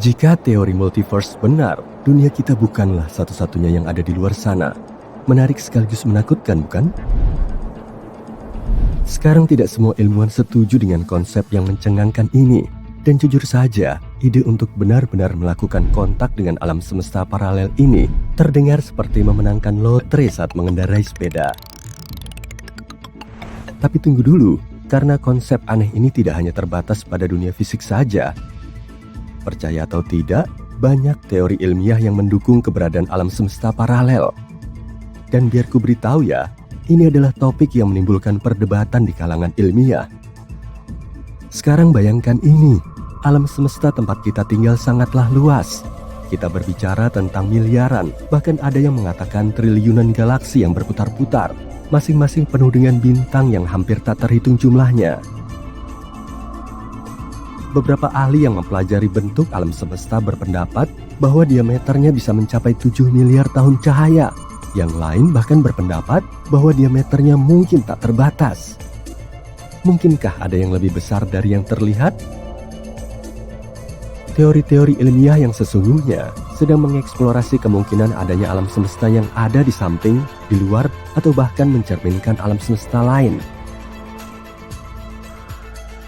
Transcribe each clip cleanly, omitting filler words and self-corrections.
Jika teori multiverse benar, dunia kita bukanlah satu-satunya yang ada di luar sana. Menarik sekaligus menakutkan, bukan? Sekarang tidak semua ilmuwan setuju dengan konsep yang mencengangkan ini. Dan jujur saja, ide untuk benar-benar melakukan kontak dengan alam semesta paralel ini terdengar seperti memenangkan lotre saat mengendarai sepeda. Tapi tunggu dulu, karena konsep aneh ini tidak hanya terbatas pada dunia fisik saja. Percaya atau tidak, banyak teori ilmiah yang mendukung keberadaan alam semesta paralel. Dan biar ku beritahu ya, ini adalah topik yang menimbulkan perdebatan di kalangan ilmiah. Sekarang bayangkan ini, alam semesta tempat kita tinggal sangatlah luas. Kita berbicara tentang miliaran, bahkan ada yang mengatakan triliunan galaksi yang berputar-putar, masing-masing penuh dengan bintang yang hampir tak terhitung jumlahnya. Beberapa ahli yang mempelajari bentuk alam semesta berpendapat bahwa diameternya bisa mencapai 7 miliar tahun cahaya. Yang lain bahkan berpendapat bahwa diameternya mungkin tak terbatas. Mungkinkah ada yang lebih besar dari yang terlihat? Teori-teori ilmiah yang sesungguhnya sedang mengeksplorasi kemungkinan adanya alam semesta yang ada di samping, di luar, atau bahkan mencerminkan alam semesta lain.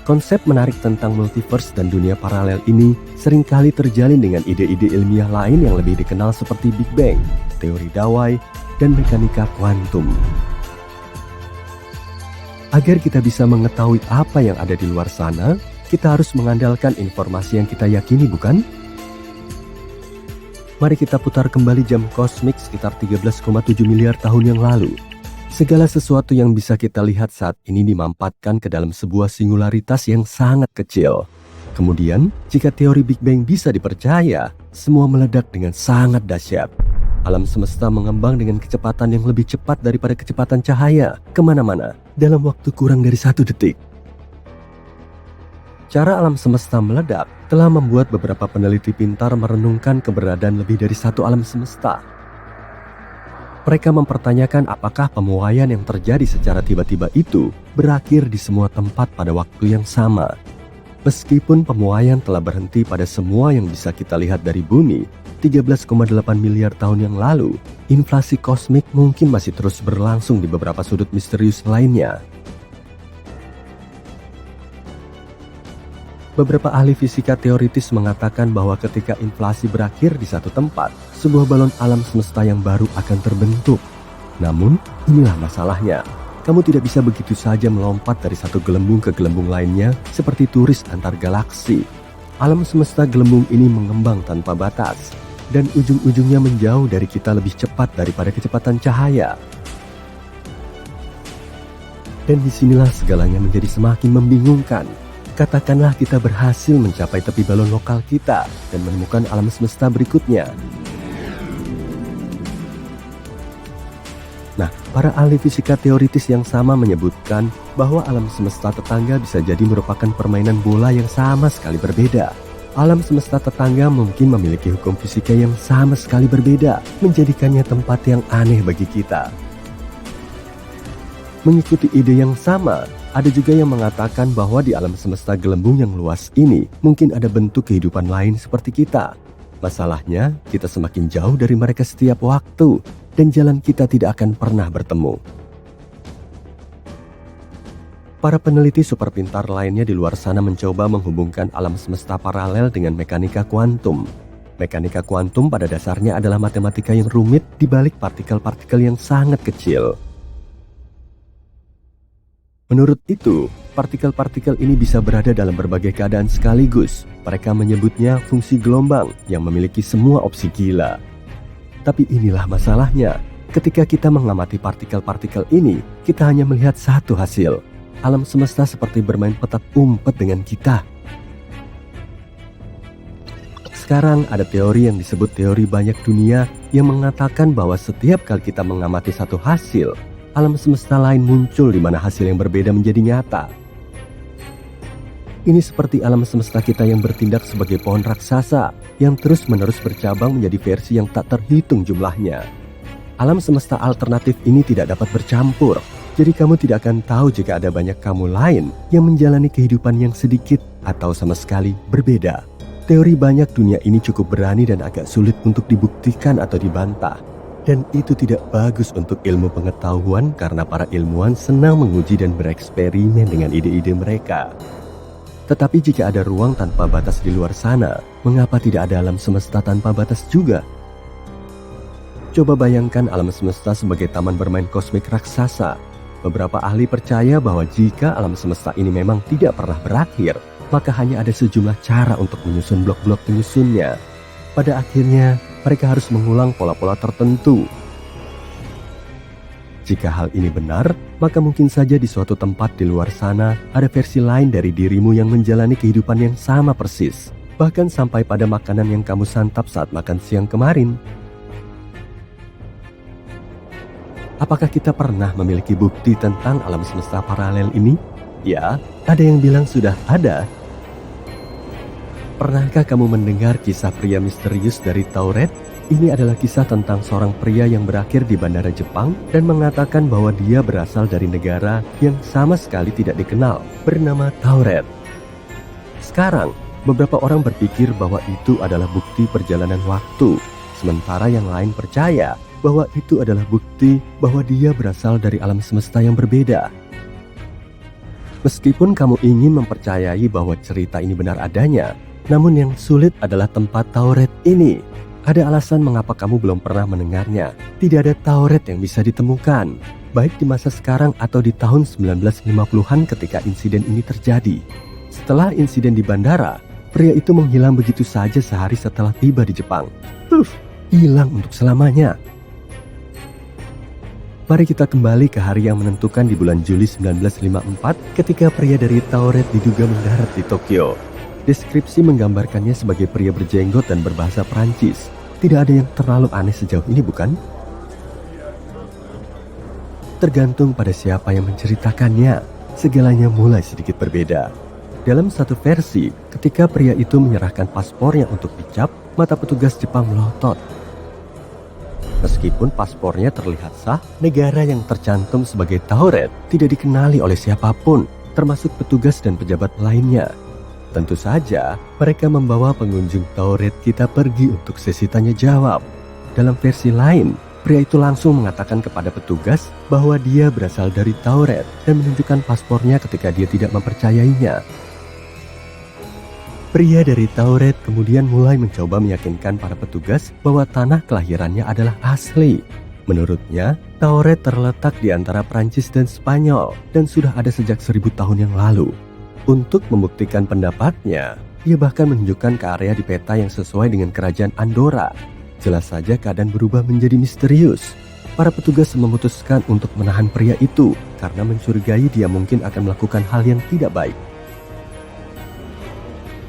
Konsep menarik tentang multiverse dan dunia paralel ini seringkali terjalin dengan ide-ide ilmiah lain yang lebih dikenal seperti Big Bang, teori Dawai, dan mekanika kuantum. Agar kita bisa mengetahui apa yang ada di luar sana, kita harus mengandalkan informasi yang kita yakini, bukan? Mari kita putar kembali jam kosmik sekitar 13,7 miliar tahun yang lalu. Segala sesuatu yang bisa kita lihat saat ini dimampatkan ke dalam sebuah singularitas yang sangat kecil. Kemudian, jika teori Big Bang bisa dipercaya, semua meledak dengan sangat dahsyat. Alam semesta mengembang dengan kecepatan yang lebih cepat daripada kecepatan cahaya kemana-mana dalam waktu kurang dari 1 detik. Cara alam semesta meledak telah membuat beberapa peneliti pintar merenungkan keberadaan lebih dari satu alam semesta. Mereka mempertanyakan apakah pemuaian yang terjadi secara tiba-tiba itu berakhir di semua tempat pada waktu yang sama. Meskipun pemuaian telah berhenti pada semua yang bisa kita lihat dari bumi 13,8 miliar tahun yang lalu, inflasi kosmik mungkin masih terus berlangsung di beberapa sudut misterius lainnya. Beberapa ahli fisika teoritis mengatakan bahwa ketika inflasi berakhir di satu tempat, sebuah balon alam semesta yang baru akan terbentuk. Namun, inilah masalahnya. Kamu tidak bisa begitu saja melompat dari satu gelembung ke gelembung lainnya seperti turis antar galaksi. Alam semesta gelembung ini mengembang tanpa batas, dan ujung-ujungnya menjauh dari kita lebih cepat daripada kecepatan cahaya. Dan disinilah segalanya menjadi semakin membingungkan. Katakanlah kita berhasil mencapai tepi balon lokal kita dan menemukan alam semesta berikutnya. Nah, para ahli fisika teoritis yang sama menyebutkan bahwa alam semesta tetangga bisa jadi merupakan permainan bola yang sama sekali berbeda. Alam semesta tetangga mungkin memiliki hukum fisika yang sama sekali berbeda, menjadikannya tempat yang aneh bagi kita. Mengikuti ide yang sama, ada juga yang mengatakan bahwa di alam semesta gelembung yang luas ini mungkin ada bentuk kehidupan lain seperti kita. Masalahnya, kita semakin jauh dari mereka setiap waktu dan jalan kita tidak akan pernah bertemu. Para peneliti super pintar lainnya di luar sana mencoba menghubungkan alam semesta paralel dengan mekanika kuantum. Mekanika kuantum pada dasarnya adalah matematika yang rumit di balik partikel-partikel yang sangat kecil. Menurut itu, partikel-partikel ini bisa berada dalam berbagai keadaan sekaligus. Mereka menyebutnya fungsi gelombang yang memiliki semua opsi gila. Tapi inilah masalahnya. Ketika kita mengamati partikel-partikel ini, kita hanya melihat satu hasil. Alam semesta seperti bermain petak umpet dengan kita. Sekarang ada teori yang disebut teori banyak dunia yang mengatakan bahwa setiap kali kita mengamati satu hasil, alam semesta lain muncul di mana hasil yang berbeda menjadi nyata. Ini seperti alam semesta kita yang bertindak sebagai pohon raksasa yang terus-menerus bercabang menjadi versi yang tak terhitung jumlahnya. Alam semesta alternatif ini tidak dapat bercampur, jadi kamu tidak akan tahu jika ada banyak kamu lain yang menjalani kehidupan yang sedikit atau sama sekali berbeda. Teori banyak dunia ini cukup berani dan agak sulit untuk dibuktikan atau dibantah. Dan itu tidak bagus untuk ilmu pengetahuan karena para ilmuwan senang menguji dan bereksperimen dengan ide-ide mereka. Tetapi jika ada ruang tanpa batas di luar sana, mengapa tidak ada alam semesta tanpa batas juga? Coba bayangkan alam semesta sebagai taman bermain kosmik raksasa. Beberapa ahli percaya bahwa jika alam semesta ini memang tidak pernah berakhir, maka hanya ada sejumlah cara untuk menyusun blok-blok penyusunnya. Pada akhirnya, mereka harus mengulang pola-pola tertentu. Jika hal ini benar, maka mungkin saja di suatu tempat di luar sana ada versi lain dari dirimu yang menjalani kehidupan yang sama persis. Bahkan sampai pada makanan yang kamu santap saat makan siang kemarin. Apakah kita pernah memiliki bukti tentang alam semesta paralel ini? Ya, ada yang bilang sudah ada. Pernahkah kamu mendengar kisah pria misterius dari Tauret? Ini adalah kisah tentang seorang pria yang berakhir di bandara Jepang dan mengatakan bahwa dia berasal dari negara yang sama sekali tidak dikenal, bernama Tauret. Sekarang, beberapa orang berpikir bahwa itu adalah bukti perjalanan waktu, sementara yang lain percaya bahwa itu adalah bukti bahwa dia berasal dari alam semesta yang berbeda. Meskipun kamu ingin mempercayai bahwa cerita ini benar adanya, namun yang sulit adalah tempat Tauret ini. Ada alasan mengapa kamu belum pernah mendengarnya. Tidak ada Tauret yang bisa ditemukan, baik di masa sekarang atau di tahun 1950-an ketika insiden ini terjadi. Setelah insiden di bandara, pria itu menghilang begitu saja sehari setelah tiba di Jepang. Hilang untuk selamanya. Mari kita kembali ke hari yang menentukan di bulan Juli 1954 ketika pria dari Tauret diduga mendarat di Tokyo. Deskripsi menggambarkannya sebagai pria berjenggot dan berbahasa Perancis. Tidak ada yang terlalu aneh sejauh ini, bukan? Tergantung pada siapa yang menceritakannya, segalanya mulai sedikit berbeda. Dalam satu versi, ketika pria itu menyerahkan paspornya untuk dicap, mata petugas Jepang melotot. Meskipun paspornya terlihat sah, negara yang tercantum sebagai Tauret tidak dikenali oleh siapapun, termasuk petugas dan pejabat lainnya. Tentu saja, mereka membawa pengunjung Tauret kita pergi untuk sesi tanya jawab. Dalam versi lain, pria itu langsung mengatakan kepada petugas bahwa dia berasal dari Tauret dan menunjukkan paspornya ketika dia tidak mempercayainya. Pria dari Tauret kemudian mulai mencoba meyakinkan para petugas bahwa tanah kelahirannya adalah asli. Menurutnya, Tauret terletak di antara Prancis dan Spanyol dan sudah ada sejak 1000 tahun yang lalu. Untuk membuktikan pendapatnya, ia bahkan menunjukkan ke area di peta yang sesuai dengan kerajaan Andorra. Jelas saja keadaan berubah menjadi misterius. Para petugas memutuskan untuk menahan pria itu karena mencurigai dia mungkin akan melakukan hal yang tidak baik.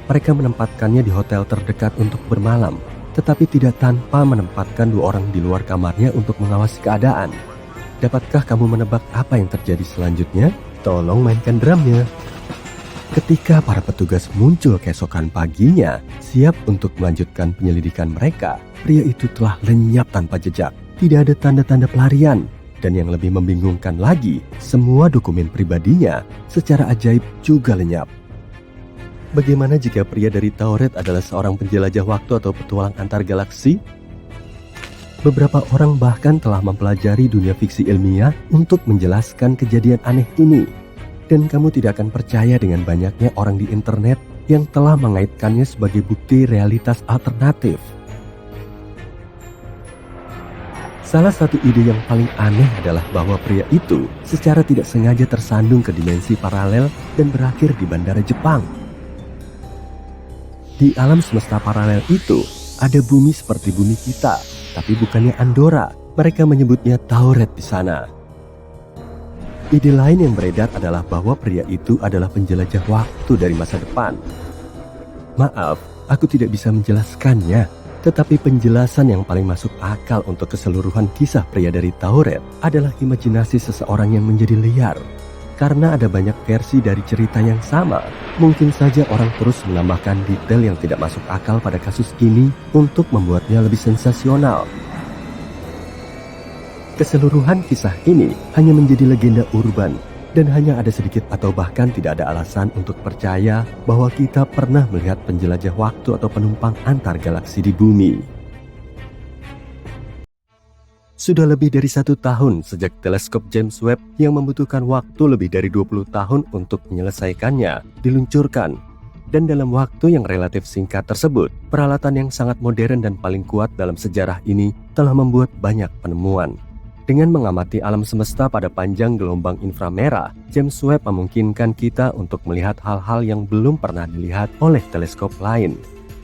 Mereka menempatkannya di hotel terdekat untuk bermalam, tetapi tidak tanpa menempatkan 2 orang di luar kamarnya untuk mengawasi keadaan. Dapatkah kamu menebak apa yang terjadi selanjutnya? Tolong mainkan drumnya. Ketika para petugas muncul keesokan paginya, siap untuk melanjutkan penyelidikan mereka, pria itu telah lenyap tanpa jejak. Tidak ada tanda-tanda pelarian. Dan yang lebih membingungkan lagi, semua dokumen pribadinya secara ajaib juga lenyap. Bagaimana jika pria dari Tauret adalah seorang penjelajah waktu atau petualang antar galaksi? Beberapa orang bahkan telah mempelajari dunia fiksi ilmiah untuk menjelaskan kejadian aneh ini. Dan kamu tidak akan percaya dengan banyaknya orang di internet yang telah mengaitkannya sebagai bukti realitas alternatif. Salah satu ide yang paling aneh adalah bahwa pria itu secara tidak sengaja tersandung ke dimensi paralel dan berakhir di bandara Jepang. Di alam semesta paralel itu, ada bumi seperti bumi kita, tapi bukannya Andorra. Mereka menyebutnya Tauret di sana. Ide lain yang beredar adalah bahwa pria itu adalah penjelajah waktu dari masa depan. Maaf, aku tidak bisa menjelaskannya, tetapi penjelasan yang paling masuk akal untuk keseluruhan kisah pria dari Tauret adalah imajinasi seseorang yang menjadi liar. Karena ada banyak versi dari cerita yang sama, mungkin saja orang terus menambahkan detail yang tidak masuk akal pada kasus ini untuk membuatnya lebih sensasional. Keseluruhan kisah ini hanya menjadi legenda urban, Dan hanya ada sedikit atau bahkan tidak ada alasan untuk percaya bahwa kita pernah melihat penjelajah waktu atau penumpang antar galaksi di bumi. Sudah lebih dari 1 tahun sejak teleskop James Webb yang membutuhkan waktu lebih dari 20 tahun untuk menyelesaikannya diluncurkan. Dan dalam waktu yang relatif singkat tersebut, peralatan yang sangat modern dan paling kuat dalam sejarah ini telah membuat banyak penemuan. Dengan mengamati alam semesta pada panjang gelombang inframerah, James Webb memungkinkan kita untuk melihat hal-hal yang belum pernah dilihat oleh teleskop lain.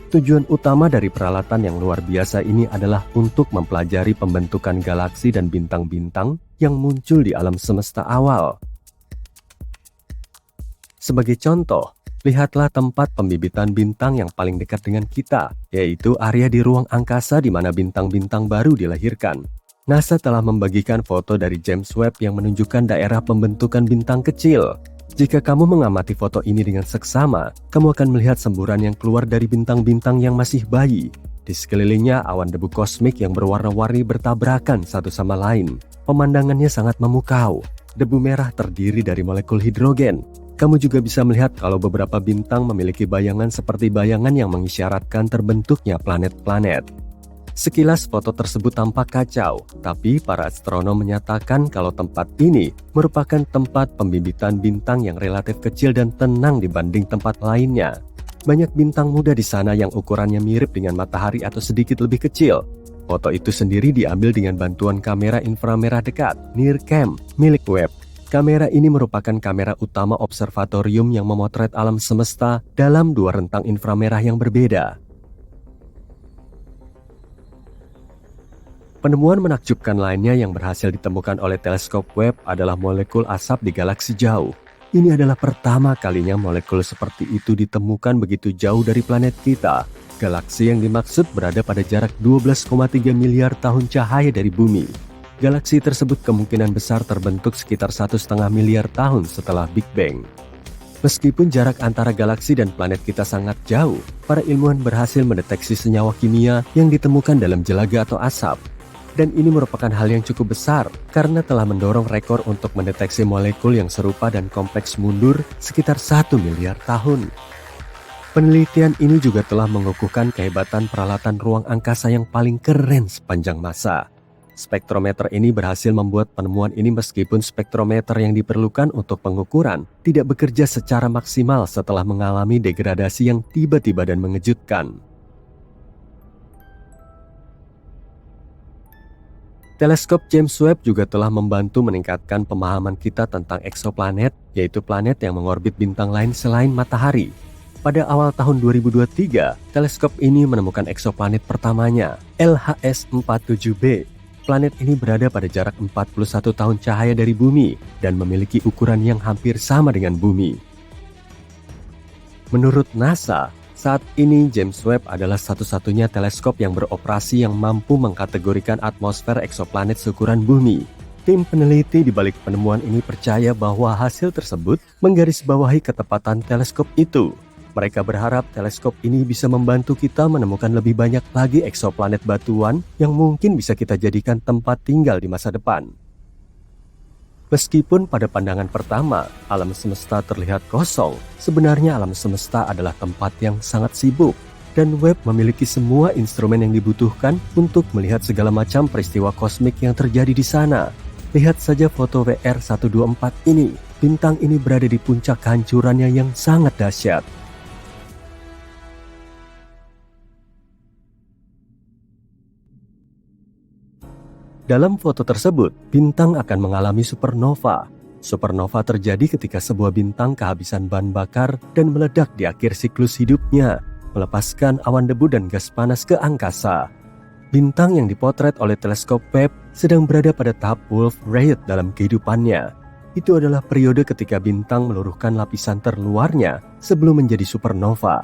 Tujuan utama dari peralatan yang luar biasa ini adalah untuk mempelajari pembentukan galaksi dan bintang-bintang yang muncul di alam semesta awal. Sebagai contoh, lihatlah tempat pembibitan bintang yang paling dekat dengan kita, yaitu area di ruang angkasa di mana bintang-bintang baru dilahirkan. NASA telah membagikan foto dari James Webb yang menunjukkan daerah pembentukan bintang kecil. Jika kamu mengamati foto ini dengan seksama, kamu akan melihat semburan yang keluar dari bintang-bintang yang masih bayi. Di sekelilingnya awan debu kosmik yang berwarna-warni bertabrakan satu sama lain. Pemandangannya sangat memukau. Debu merah terdiri dari molekul hidrogen. Kamu juga bisa melihat kalau beberapa bintang memiliki bayangan seperti bayangan yang mengisyaratkan terbentuknya planet-planet. Sekilas foto tersebut tampak kacau, tapi para astronom menyatakan kalau tempat ini merupakan tempat pembibitan bintang yang relatif kecil dan tenang dibanding tempat lainnya. Banyak bintang muda di sana yang ukurannya mirip dengan matahari atau sedikit lebih kecil. Foto itu sendiri diambil dengan bantuan kamera inframerah dekat, NIRCam, milik Webb. Kamera ini merupakan kamera utama observatorium yang memotret alam semesta dalam 2 rentang inframerah yang berbeda. Penemuan menakjubkan lainnya yang berhasil ditemukan oleh teleskop Webb adalah molekul asap di galaksi jauh. Ini adalah pertama kalinya molekul seperti itu ditemukan begitu jauh dari planet kita. Galaksi yang dimaksud berada pada jarak 12,3 miliar tahun cahaya dari bumi. Galaksi tersebut kemungkinan besar terbentuk sekitar 1,5 miliar tahun setelah Big Bang. Meskipun jarak antara galaksi dan planet kita sangat jauh, para ilmuwan berhasil mendeteksi senyawa kimia yang ditemukan dalam jelaga atau asap. Dan ini merupakan hal yang cukup besar karena telah mendorong rekor untuk mendeteksi molekul yang serupa dan kompleks mundur sekitar 1 miliar tahun. Penelitian ini juga telah mengukuhkan kehebatan peralatan ruang angkasa yang paling keren sepanjang masa. Spektrometer ini berhasil membuat penemuan ini meskipun spektrometer yang diperlukan untuk pengukuran tidak bekerja secara maksimal setelah mengalami degradasi yang tiba-tiba dan mengejutkan. Teleskop James Webb juga telah membantu meningkatkan pemahaman kita tentang eksoplanet, yaitu planet yang mengorbit bintang lain selain matahari. Pada awal tahun 2023, teleskop ini menemukan eksoplanet pertamanya, LHS-47b. Planet ini berada pada jarak 41 tahun cahaya dari bumi dan memiliki ukuran yang hampir sama dengan bumi. Menurut NASA, saat ini James Webb adalah satu-satunya teleskop yang beroperasi yang mampu mengkategorikan atmosfer eksoplanet seukuran bumi. Tim peneliti di balik penemuan ini percaya bahwa hasil tersebut menggarisbawahi ketepatan teleskop itu. Mereka berharap teleskop ini bisa membantu kita menemukan lebih banyak lagi eksoplanet batuan yang mungkin bisa kita jadikan tempat tinggal di masa depan. Meskipun pada pandangan pertama, alam semesta terlihat kosong, sebenarnya alam semesta adalah tempat yang sangat sibuk, dan Webb memiliki semua instrumen yang dibutuhkan untuk melihat segala macam peristiwa kosmik yang terjadi di sana. Lihat saja foto WR124 ini, bintang ini berada di puncak kehancurannya yang sangat dahsyat. Dalam foto tersebut, bintang akan mengalami supernova. Supernova terjadi ketika sebuah bintang kehabisan bahan bakar dan meledak di akhir siklus hidupnya, melepaskan awan debu dan gas panas ke angkasa. Bintang yang dipotret oleh teleskop Webb sedang berada pada tahap Wolf-Rayet dalam kehidupannya. Itu adalah periode ketika bintang meluruhkan lapisan terluarnya sebelum menjadi supernova.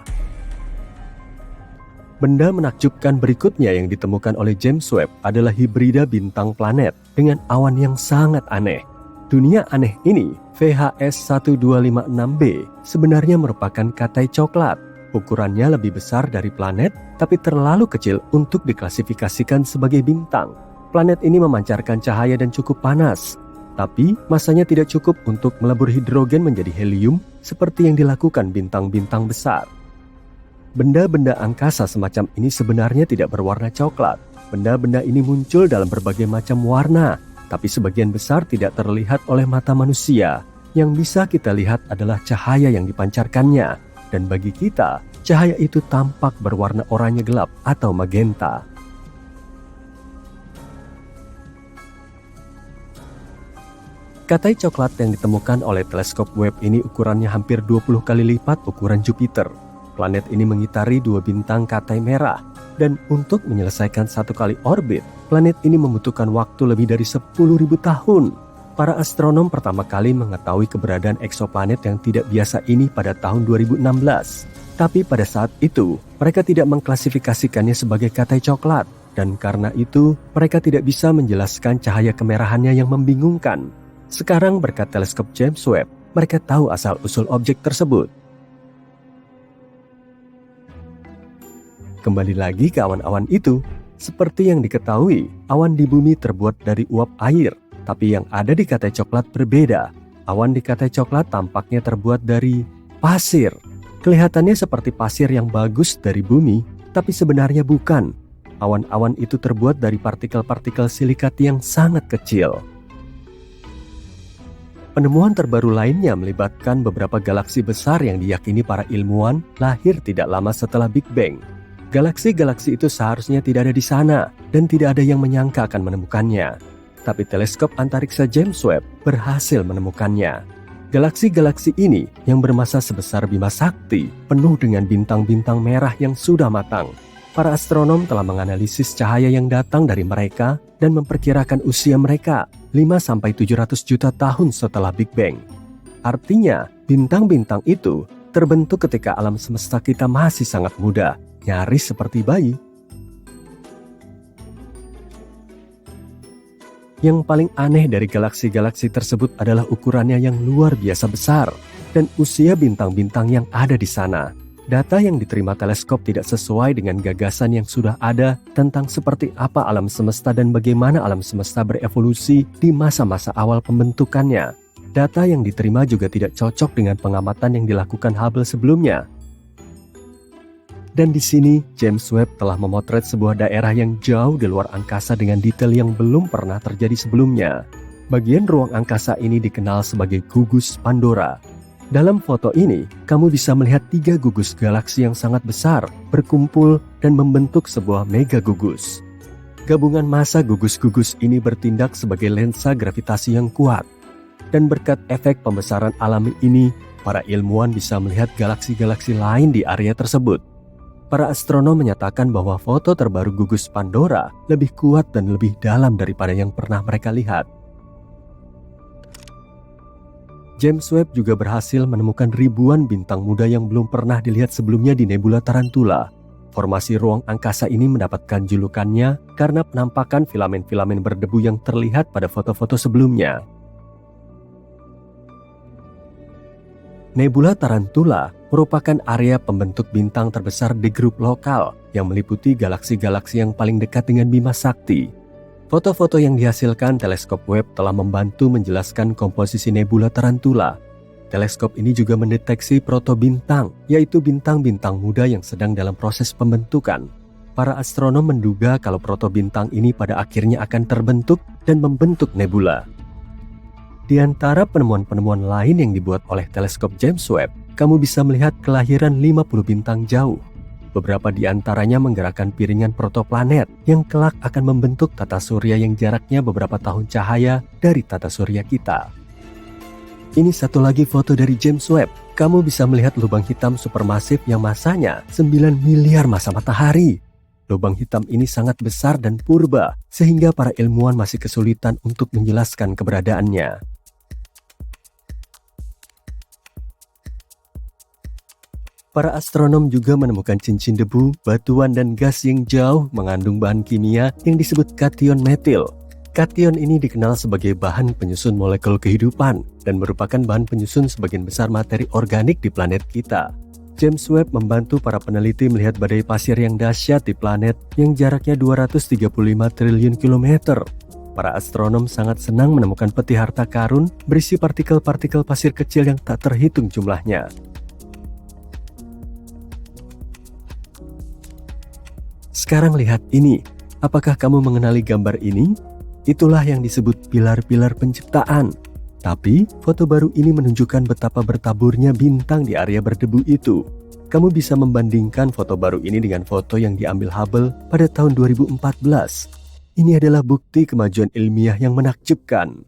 Benda menakjubkan berikutnya yang ditemukan oleh James Webb adalah hibrida bintang planet dengan awan yang sangat aneh. Dunia aneh ini, VHS1256b, sebenarnya merupakan katai coklat. Ukurannya lebih besar dari planet, tapi terlalu kecil untuk diklasifikasikan sebagai bintang. Planet ini memancarkan cahaya dan cukup panas. Tapi masanya tidak cukup untuk melebur hidrogen menjadi helium seperti yang dilakukan bintang-bintang besar. Benda-benda angkasa semacam ini sebenarnya tidak berwarna coklat. Benda-benda ini muncul dalam berbagai macam warna, tapi sebagian besar tidak terlihat oleh mata manusia. Yang bisa kita lihat adalah cahaya yang dipancarkannya, dan bagi kita, cahaya itu tampak berwarna oranye gelap atau magenta. Katai coklat yang ditemukan oleh teleskop Webb ini ukurannya hampir 20 kali lipat ukuran Jupiter. Planet ini mengitari 2 bintang katai merah, dan untuk menyelesaikan 1 kali orbit, planet ini membutuhkan waktu lebih dari 10.000 tahun. Para astronom pertama kali mengetahui keberadaan eksoplanet yang tidak biasa ini pada tahun 2016. Tapi pada saat itu, mereka tidak mengklasifikasikannya sebagai katai coklat, dan karena itu, mereka tidak bisa menjelaskan cahaya kemerahannya yang membingungkan. Sekarang berkat teleskop James Webb, mereka tahu asal-usul objek tersebut. Kembali lagi ke awan-awan itu, seperti yang diketahui, awan di bumi terbuat dari uap air, tapi yang ada di katai coklat berbeda. Awan di katai coklat tampaknya terbuat dari pasir. Kelihatannya seperti pasir yang bagus dari bumi, tapi sebenarnya bukan. Awan-awan itu terbuat dari partikel-partikel silikat yang sangat kecil. Penemuan terbaru lainnya melibatkan beberapa galaksi besar yang diyakini para ilmuwan lahir tidak lama setelah Big Bang. Galaksi-galaksi itu seharusnya tidak ada di sana dan tidak ada yang menyangka akan menemukannya. Tapi teleskop antariksa James Webb berhasil menemukannya. Galaksi-galaksi ini yang bermassa sebesar Bima Sakti penuh dengan bintang-bintang merah yang sudah matang. Para astronom telah menganalisis cahaya yang datang dari mereka dan memperkirakan usia mereka 5-700 juta tahun setelah Big Bang. Artinya, bintang-bintang itu terbentuk ketika alam semesta kita masih sangat muda, nyaris seperti bayi. Yang paling aneh dari galaksi-galaksi tersebut adalah ukurannya yang luar biasa besar dan usia bintang-bintang yang ada di sana. Data yang diterima teleskop tidak sesuai dengan gagasan yang sudah ada tentang seperti apa alam semesta dan bagaimana alam semesta berevolusi di masa-masa awal pembentukannya. Data yang diterima juga tidak cocok dengan pengamatan yang dilakukan Hubble sebelumnya. Dan di sini, James Webb telah memotret sebuah daerah yang jauh di luar angkasa dengan detail yang belum pernah terjadi sebelumnya. Bagian ruang angkasa ini dikenal sebagai gugus Pandora. Dalam foto ini, kamu bisa melihat 3 gugus galaksi yang sangat besar berkumpul dan membentuk sebuah mega gugus. Gabungan massa gugus-gugus ini bertindak sebagai lensa gravitasi yang kuat. Dan berkat efek pembesaran alami ini, para ilmuwan bisa melihat galaksi-galaksi lain di area tersebut. Para astronom menyatakan bahwa foto terbaru gugus Pandora lebih kuat dan lebih dalam daripada yang pernah mereka lihat. James Webb juga berhasil menemukan ribuan bintang muda yang belum pernah dilihat sebelumnya di nebula Tarantula. Formasi ruang angkasa ini mendapatkan julukannya karena penampakan filamen-filamen berdebu yang terlihat pada foto-foto sebelumnya. Nebula Tarantula merupakan area pembentuk bintang terbesar di grup lokal yang meliputi galaksi-galaksi yang paling dekat dengan Bima Sakti. Foto-foto yang dihasilkan teleskop Webb telah membantu menjelaskan komposisi nebula Tarantula. Teleskop ini juga mendeteksi protobintang, yaitu bintang-bintang muda yang sedang dalam proses pembentukan. Para astronom menduga kalau protobintang ini pada akhirnya akan terbentuk dan membentuk nebula. Di antara penemuan-penemuan lain yang dibuat oleh teleskop James Webb, kamu bisa melihat kelahiran 50 bintang jauh. Beberapa di antaranya menggerakkan piringan protoplanet yang kelak akan membentuk tata surya yang jaraknya beberapa tahun cahaya dari tata surya kita. Ini satu lagi foto dari James Webb. Kamu bisa melihat lubang hitam supermasif yang masanya 9 miliar massa matahari. Lubang hitam ini sangat besar dan purba, sehingga para ilmuwan masih kesulitan untuk menjelaskan keberadaannya. Para astronom juga menemukan cincin debu, batuan, dan gas yang jauh mengandung bahan kimia yang disebut kation metil. Kation ini dikenal sebagai bahan penyusun molekul kehidupan dan merupakan bahan penyusun sebagian besar materi organik di planet kita. James Webb membantu para peneliti melihat badai pasir yang dahsyat di planet yang jaraknya 235 triliun kilometer. Para astronom sangat senang menemukan peti harta karun berisi partikel-partikel pasir kecil yang tak terhitung jumlahnya. Sekarang lihat ini, apakah kamu mengenali gambar ini? Itulah yang disebut pilar-pilar penciptaan. Tapi, foto baru ini menunjukkan betapa bertaburnya bintang di area berdebu itu. Kamu bisa membandingkan foto baru ini dengan foto yang diambil Hubble pada tahun 2014. Ini adalah bukti kemajuan ilmiah yang menakjubkan.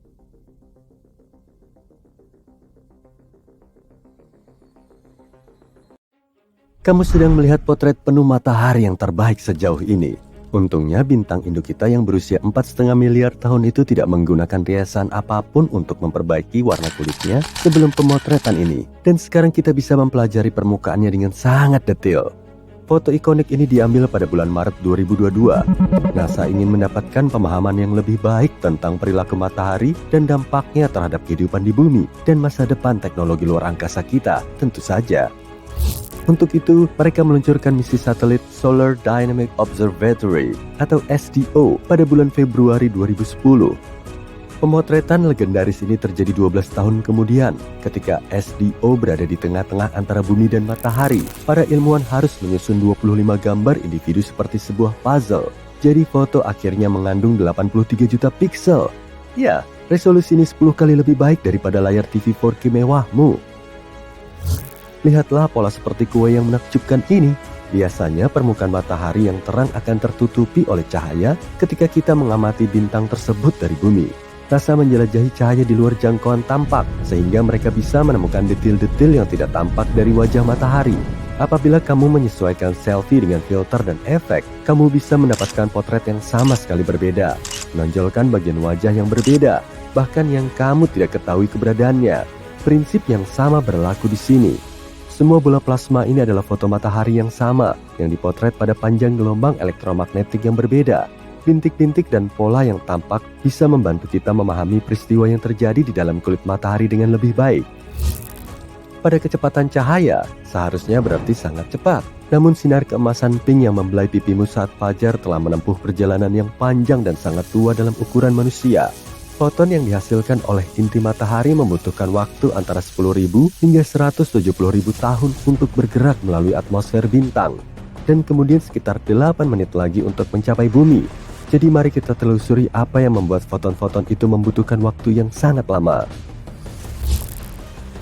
Kamu sedang melihat potret penuh matahari yang terbaik sejauh ini. Untungnya bintang induk kita yang berusia 4,5 miliar tahun itu tidak menggunakan riasan apapun untuk memperbaiki warna kulitnya sebelum pemotretan ini. Dan sekarang kita bisa mempelajari permukaannya dengan sangat detail. Foto ikonik ini diambil pada bulan Maret 2022. NASA ingin mendapatkan pemahaman yang lebih baik tentang perilaku matahari dan dampaknya terhadap kehidupan di bumi dan masa depan teknologi luar angkasa kita, tentu saja. Untuk itu, mereka meluncurkan misi satelit Solar Dynamic Observatory atau SDO pada bulan Februari 2010. Pemotretan legendaris ini terjadi 12 tahun kemudian. Ketika SDO berada di tengah-tengah antara bumi dan matahari, para ilmuwan harus menyusun 25 gambar individu seperti sebuah puzzle. Jadi foto akhirnya mengandung 83 juta piksel. Ya, resolusi ini 10 kali lebih baik daripada layar TV 4K mewahmu. Lihatlah pola seperti kue yang menakjubkan ini. Biasanya permukaan matahari yang terang akan tertutupi oleh cahaya ketika kita mengamati bintang tersebut dari bumi. NASA menjelajahi cahaya di luar jangkauan tampak, sehingga mereka bisa menemukan detil-detil yang tidak tampak dari wajah matahari. Apabila kamu menyesuaikan selfie dengan filter dan efek, kamu bisa mendapatkan potret yang sama sekali berbeda, menonjolkan bagian wajah yang berbeda, bahkan yang kamu tidak ketahui keberadaannya. Prinsip yang sama berlaku di sini. Semua bola plasma ini adalah foto matahari yang sama, yang dipotret pada panjang gelombang elektromagnetik yang berbeda. Bintik-bintik dan pola yang tampak bisa membantu kita memahami peristiwa yang terjadi di dalam kulit matahari dengan lebih baik. Pada kecepatan cahaya, seharusnya berarti sangat cepat. Namun sinar keemasan pink yang membelai pipimu saat fajar telah menempuh perjalanan yang panjang dan sangat tua dalam ukuran manusia. Foton yang dihasilkan oleh inti matahari membutuhkan waktu antara 10.000 hingga 170.000 tahun untuk bergerak melalui atmosfer bintang. Dan kemudian sekitar 8 menit lagi untuk mencapai bumi. Jadi mari kita telusuri apa yang membuat foton-foton itu membutuhkan waktu yang sangat lama.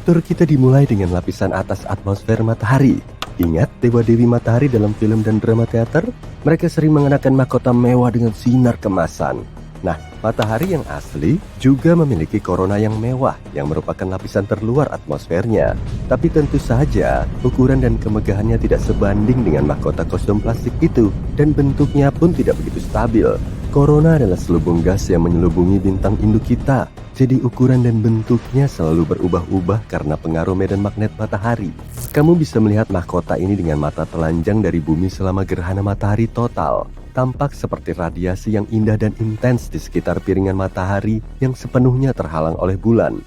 Tur kita dimulai dengan lapisan atas atmosfer matahari. Ingat dewa-dewi matahari dalam film dan drama teater? Mereka sering mengenakan mahkota mewah dengan sinar kemasan. Nah, matahari yang asli juga memiliki korona yang mewah yang merupakan lapisan terluar atmosfernya. Tapi tentu saja, ukuran dan kemegahannya tidak sebanding dengan mahkota kostum plastik itu, dan bentuknya pun tidak begitu stabil. Korona adalah selubung gas yang menyelubungi bintang induk kita, jadi ukuran dan bentuknya selalu berubah-ubah karena pengaruh medan magnet matahari. Kamu bisa melihat mahkota ini dengan mata telanjang dari bumi selama gerhana matahari total. Tampak seperti radiasi yang indah dan intens di sekitar piringan matahari yang sepenuhnya terhalang oleh bulan.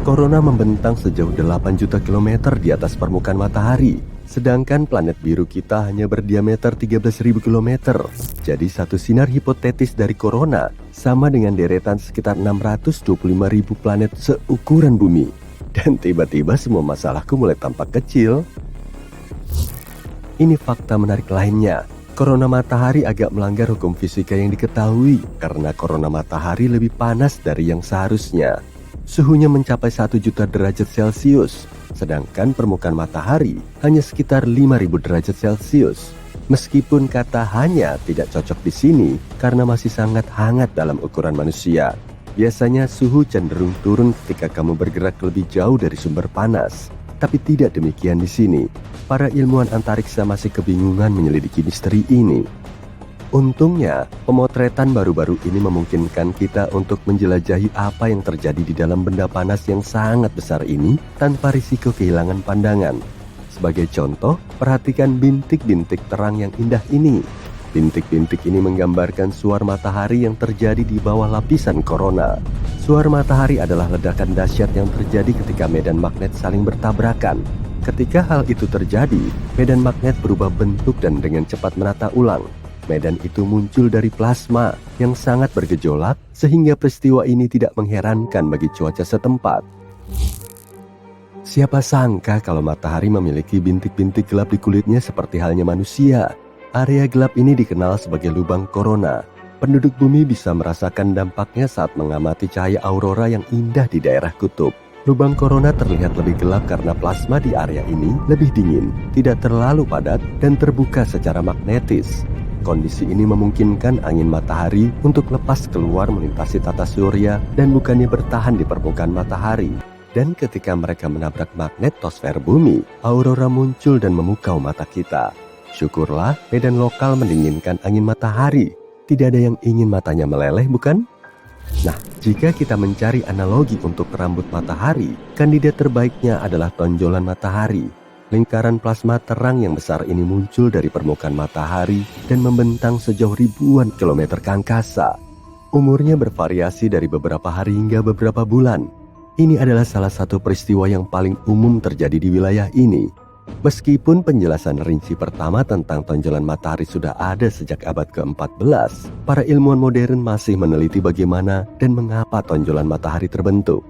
Korona membentang sejauh 8 juta kilometer di atas permukaan matahari, sedangkan planet biru kita hanya berdiameter 13.000 kilometer. Jadi satu sinar hipotetis dari korona sama dengan deretan sekitar 625.000 planet seukuran bumi. Dan tiba-tiba semua masalahku mulai tampak kecil. Ini fakta menarik lainnya. Korona matahari agak melanggar hukum fisika yang diketahui karena korona matahari lebih panas dari yang seharusnya. Suhunya mencapai 1 juta derajat Celcius, sedangkan permukaan matahari hanya sekitar 5.000 derajat Celcius. Meskipun kata hanya tidak cocok di sini karena masih sangat hangat dalam ukuran manusia. Biasanya suhu cenderung turun ketika kamu bergerak lebih jauh dari sumber panas. Tapi tidak demikian di sini. Para ilmuwan antariksa masih kebingungan menyelidiki misteri ini. Untungnya, pemotretan baru-baru ini memungkinkan kita untuk menjelajahi apa yang terjadi di dalam benda panas yang sangat besar ini tanpa risiko kehilangan pandangan. Sebagai contoh, perhatikan bintik-bintik terang yang indah ini. Bintik-bintik ini menggambarkan suar matahari yang terjadi di bawah lapisan korona. Suar matahari adalah ledakan dahsyat yang terjadi ketika medan magnet saling bertabrakan. Ketika hal itu terjadi, medan magnet berubah bentuk dan dengan cepat menata ulang. Medan itu muncul dari plasma yang sangat bergejolak sehingga peristiwa ini tidak mengherankan bagi cuaca setempat. Siapa sangka kalau matahari memiliki bintik-bintik gelap di kulitnya seperti halnya manusia. Area gelap ini dikenal sebagai lubang korona. Penduduk bumi bisa merasakan dampaknya saat mengamati cahaya aurora yang indah di daerah kutub. Lubang korona terlihat lebih gelap karena plasma di area ini lebih dingin, tidak terlalu padat, dan terbuka secara magnetis. Kondisi ini memungkinkan angin matahari untuk lepas keluar melintasi tata surya dan bukannya bertahan di permukaan matahari. Dan ketika mereka menabrak magnetosfer bumi, aurora muncul dan memukau mata kita. Syukurlah medan lokal mendinginkan angin matahari. Tidak ada yang ingin matanya meleleh, bukan? Nah, jika kita mencari analogi untuk rambut matahari, kandidat terbaiknya adalah tonjolan matahari. Lingkaran plasma terang yang besar ini muncul dari permukaan matahari dan membentang sejauh ribuan kilometer ke angkasa. Umurnya bervariasi dari beberapa hari hingga beberapa bulan. Ini adalah salah satu peristiwa yang paling umum terjadi di wilayah ini. Meskipun penjelasan rinci pertama tentang tonjolan matahari sudah ada sejak abad ke-14, para ilmuwan modern masih meneliti bagaimana dan mengapa tonjolan matahari terbentuk.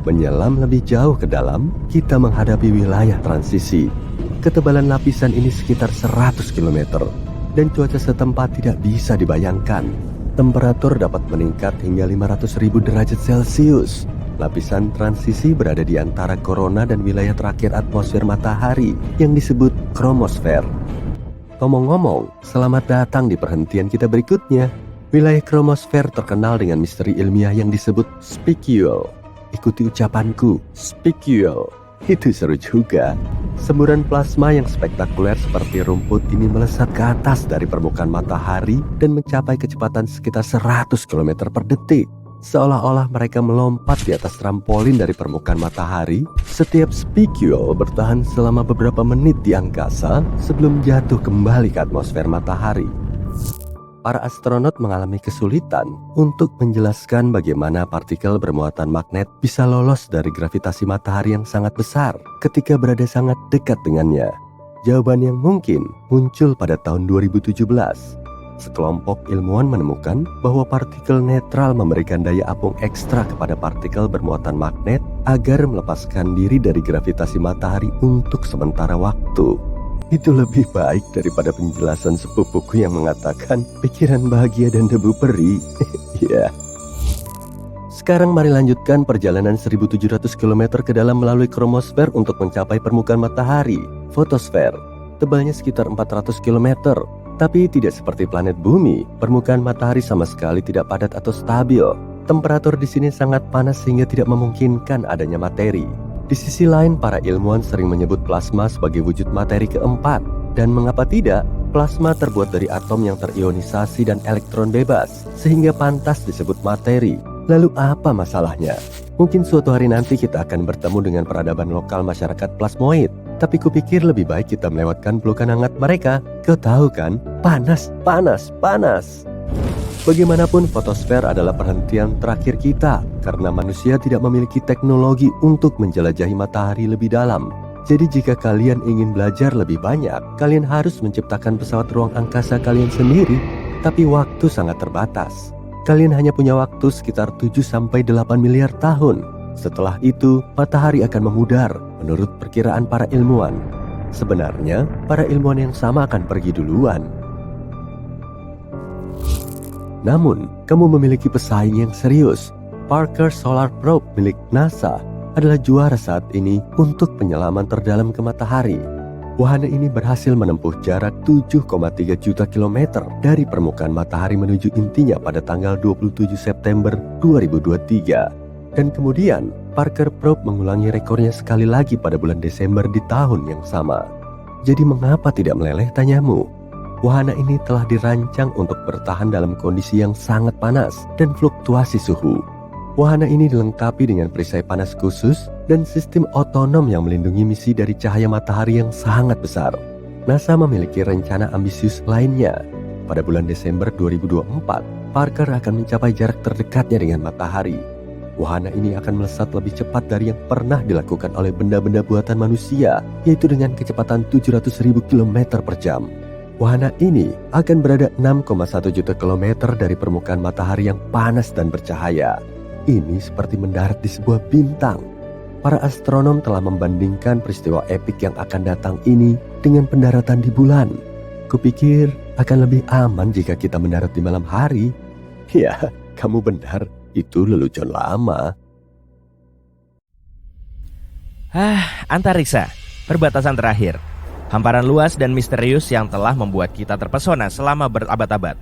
Menyelam lebih jauh ke dalam, kita menghadapi wilayah transisi. Ketebalan lapisan ini sekitar 100 km, dan cuaca setempat tidak bisa dibayangkan. Temperatur dapat meningkat hingga 500.000 derajat Celcius. Lapisan transisi berada di antara korona dan wilayah terakhir atmosfer matahari yang disebut kromosfer. Ngomong-ngomong, selamat datang di perhentian kita berikutnya. Wilayah kromosfer terkenal dengan misteri ilmiah yang disebut spicule. Ikuti ucapanku, spicule. Itu seru juga. Semburan plasma yang spektakuler seperti rumput ini melesat ke atas dari permukaan matahari dan mencapai kecepatan sekitar 100 km per detik. Seolah-olah mereka melompat di atas trampolin dari permukaan matahari. Setiap spicule bertahan selama beberapa menit di angkasa sebelum jatuh kembali ke atmosfer matahari. Para astronot mengalami kesulitan untuk menjelaskan bagaimana partikel bermuatan magnet bisa lolos dari gravitasi matahari yang sangat besar ketika berada sangat dekat dengannya. Jawaban yang mungkin muncul pada tahun 2017. Sekelompok ilmuwan menemukan bahwa partikel netral memberikan daya apung ekstra kepada partikel bermuatan magnet agar melepaskan diri dari gravitasi matahari untuk sementara waktu. Itu lebih baik daripada penjelasan sepupuku yang mengatakan pikiran bahagia dan debu peri. Ya. Sekarang mari lanjutkan perjalanan 1700 km ke dalam melalui kromosfer untuk mencapai permukaan matahari, fotosfer. Tebalnya sekitar 400 km. Tapi tidak seperti planet bumi, permukaan matahari sama sekali tidak padat atau stabil. Temperatur di sini sangat panas sehingga tidak memungkinkan adanya materi. Di sisi lain, para ilmuwan sering menyebut plasma sebagai wujud materi keempat. Dan mengapa tidak? Plasma terbuat dari atom yang terionisasi dan elektron bebas, sehingga pantas disebut materi. Lalu apa masalahnya? Mungkin suatu hari nanti kita akan bertemu dengan peradaban lokal masyarakat plasmoid. Tapi kupikir lebih baik kita melewatkan pelukan hangat mereka. Kau tahu kan? Panas, panas, panas. Bagaimanapun, fotosfer adalah perhentian terakhir kita karena manusia tidak memiliki teknologi untuk menjelajahi matahari lebih dalam. Jadi jika kalian ingin belajar lebih banyak, kalian harus menciptakan pesawat ruang angkasa kalian sendiri. Tapi waktu sangat terbatas. Kalian hanya punya waktu sekitar 7-8 miliar tahun. Setelah itu, matahari akan memudar menurut perkiraan para ilmuwan. Sebenarnya, para ilmuwan yang sama akan pergi duluan. Namun, kamu memiliki pesaing yang serius. Parker Solar Probe milik NASA adalah juara saat ini untuk penyelaman terdalam ke matahari. Wahana ini berhasil menempuh jarak 7,3 juta kilometer dari permukaan matahari menuju intinya pada tanggal 27 September 2023. Dan kemudian, Parker Probe mengulangi rekornya sekali lagi pada bulan Desember di tahun yang sama. Jadi mengapa tidak meleleh, tanyamu? Wahana ini telah dirancang untuk bertahan dalam kondisi yang sangat panas dan fluktuasi suhu. Wahana ini dilengkapi dengan perisai panas khusus dan sistem otonom yang melindungi misi dari cahaya matahari yang sangat besar. NASA memiliki rencana ambisius lainnya. Pada bulan Desember 2024, Parker akan mencapai jarak terdekatnya dengan matahari. Wahana ini akan melesat lebih cepat dari yang pernah dilakukan oleh benda-benda buatan manusia, yaitu dengan kecepatan 700.000 km per jam. Wahana ini akan berada 6,1 juta kilometer dari permukaan matahari yang panas dan bercahaya. Ini seperti mendarat di sebuah bintang. Para astronom telah membandingkan peristiwa epik yang akan datang ini dengan pendaratan di bulan. Kupikir akan lebih aman jika kita mendarat di malam hari. Ya, kamu benar, itu lelucon lama. Antariksa, perbatasan terakhir. Hamparan luas dan misterius yang telah membuat kita terpesona selama berabad-abad.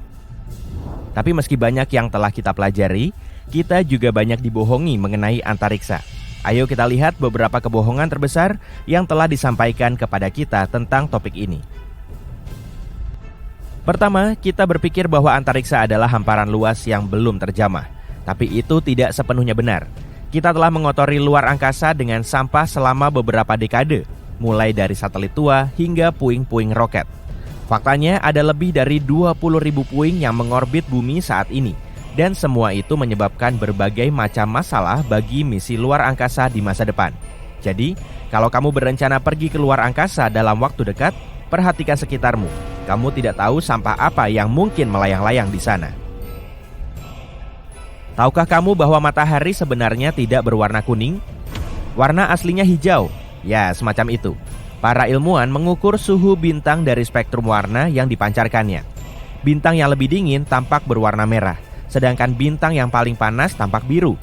Tapi meski banyak yang telah kita pelajari, kita juga banyak dibohongi mengenai antariksa. Ayo kita lihat beberapa kebohongan terbesar yang telah disampaikan kepada kita tentang topik ini. Pertama, kita berpikir bahwa antariksa adalah hamparan luas yang belum terjamah. Tapi itu tidak sepenuhnya benar. Kita telah mengotori luar angkasa dengan sampah selama beberapa dekade, mulai dari satelit tua hingga puing-puing roket. Faktanya ada lebih dari 20.000 puing yang mengorbit bumi saat ini, dan semua itu menyebabkan berbagai macam masalah bagi misi luar angkasa di masa depan. Jadi, kalau kamu berencana pergi ke luar angkasa dalam waktu dekat, perhatikan sekitarmu. Kamu tidak tahu sampah apa yang mungkin melayang-layang di sana. Tahukah kamu bahwa matahari sebenarnya tidak berwarna kuning? Warna aslinya hijau. Ya, semacam itu. Para ilmuwan mengukur suhu bintang dari spektrum warna yang dipancarkannya. Bintang yang lebih dingin tampak berwarna merah, sedangkan bintang yang paling panas tampak biru.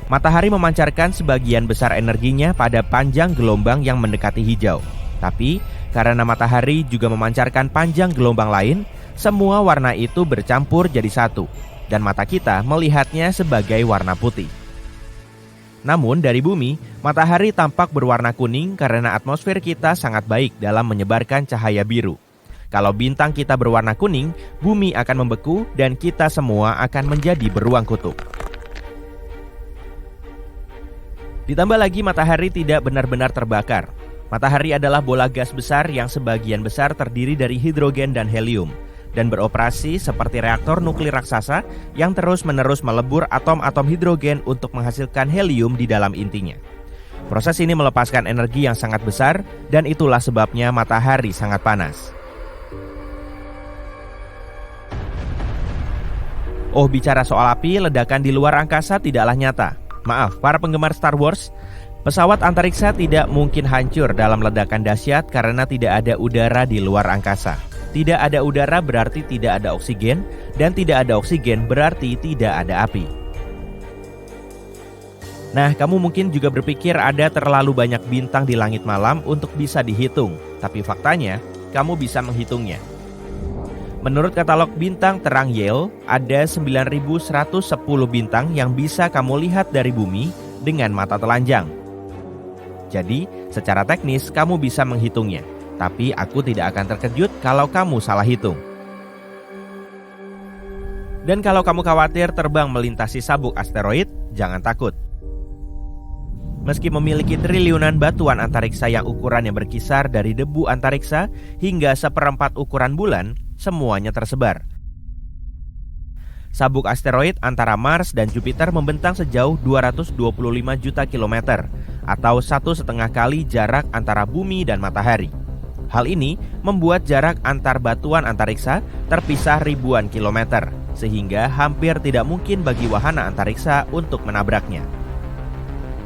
Matahari memancarkan sebagian besar energinya pada panjang gelombang yang mendekati hijau. Tapi, karena matahari juga memancarkan panjang gelombang lain, semua warna itu bercampur jadi satu, dan mata kita melihatnya sebagai warna putih. Namun dari bumi, matahari tampak berwarna kuning karena atmosfer kita sangat baik dalam menyebarkan cahaya biru. Kalau bintang kita berwarna kuning, bumi akan membeku dan kita semua akan menjadi beruang kutub. Ditambah lagi matahari tidak benar-benar terbakar. Matahari adalah bola gas besar yang sebagian besar terdiri dari hidrogen dan helium, dan beroperasi seperti reaktor nuklir raksasa yang terus-menerus melebur atom-atom hidrogen untuk menghasilkan helium di dalam intinya. Proses ini melepaskan energi yang sangat besar, dan itulah sebabnya matahari sangat panas. Oh, bicara soal api, ledakan di luar angkasa tidaklah nyata. Maaf, para penggemar Star Wars, pesawat antariksa tidak mungkin hancur dalam ledakan dahsyat karena tidak ada udara di luar angkasa. Tidak ada udara berarti tidak ada oksigen, dan tidak ada oksigen berarti tidak ada api. Nah, kamu mungkin juga berpikir ada terlalu banyak bintang di langit malam untuk bisa dihitung, tapi faktanya, kamu bisa menghitungnya. Menurut katalog bintang terang Yale, ada 9.110 bintang yang bisa kamu lihat dari bumi dengan mata telanjang. Jadi, secara teknis kamu bisa menghitungnya. Tapi aku tidak akan terkejut kalau kamu salah hitung. Dan kalau kamu khawatir terbang melintasi sabuk asteroid, jangan takut. Meski memiliki triliunan batuan antariksa yang ukurannya berkisar dari debu antariksa hingga 1/4 ukuran bulan, semuanya tersebar. Sabuk asteroid antara Mars dan Jupiter membentang sejauh 225 juta kilometer, atau 1,5 kali jarak antara bumi dan matahari. Hal ini membuat jarak antar batuan antariksa terpisah ribuan kilometer, sehingga hampir tidak mungkin bagi wahana antariksa untuk menabraknya.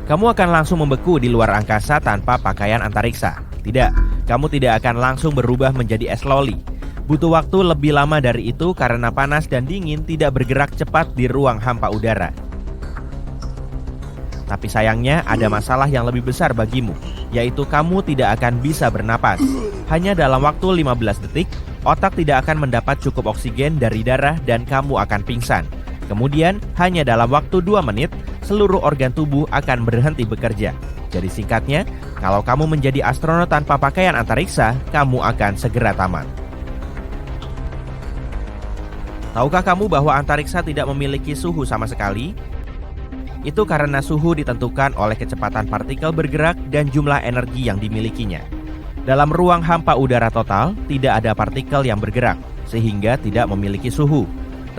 Kamu akan langsung membeku di luar angkasa tanpa pakaian antariksa. Tidak, kamu tidak akan langsung berubah menjadi es loli. Butuh waktu lebih lama dari itu karena panas dan dingin tidak bergerak cepat di ruang hampa udara. Tapi sayangnya ada masalah yang lebih besar bagimu, yaitu kamu tidak akan bisa bernapas. Hanya dalam waktu 15 detik, otak tidak akan mendapat cukup oksigen dari darah dan kamu akan pingsan. Kemudian, hanya dalam waktu 2 menit, seluruh organ tubuh akan berhenti bekerja. Jadi singkatnya, kalau kamu menjadi astronot tanpa pakaian antariksa, kamu akan segera tamat. Tahukah kamu bahwa antariksa tidak memiliki suhu sama sekali? Itu karena suhu ditentukan oleh kecepatan partikel bergerak dan jumlah energi yang dimilikinya. Dalam ruang hampa udara total, tidak ada partikel yang bergerak, sehingga tidak memiliki suhu.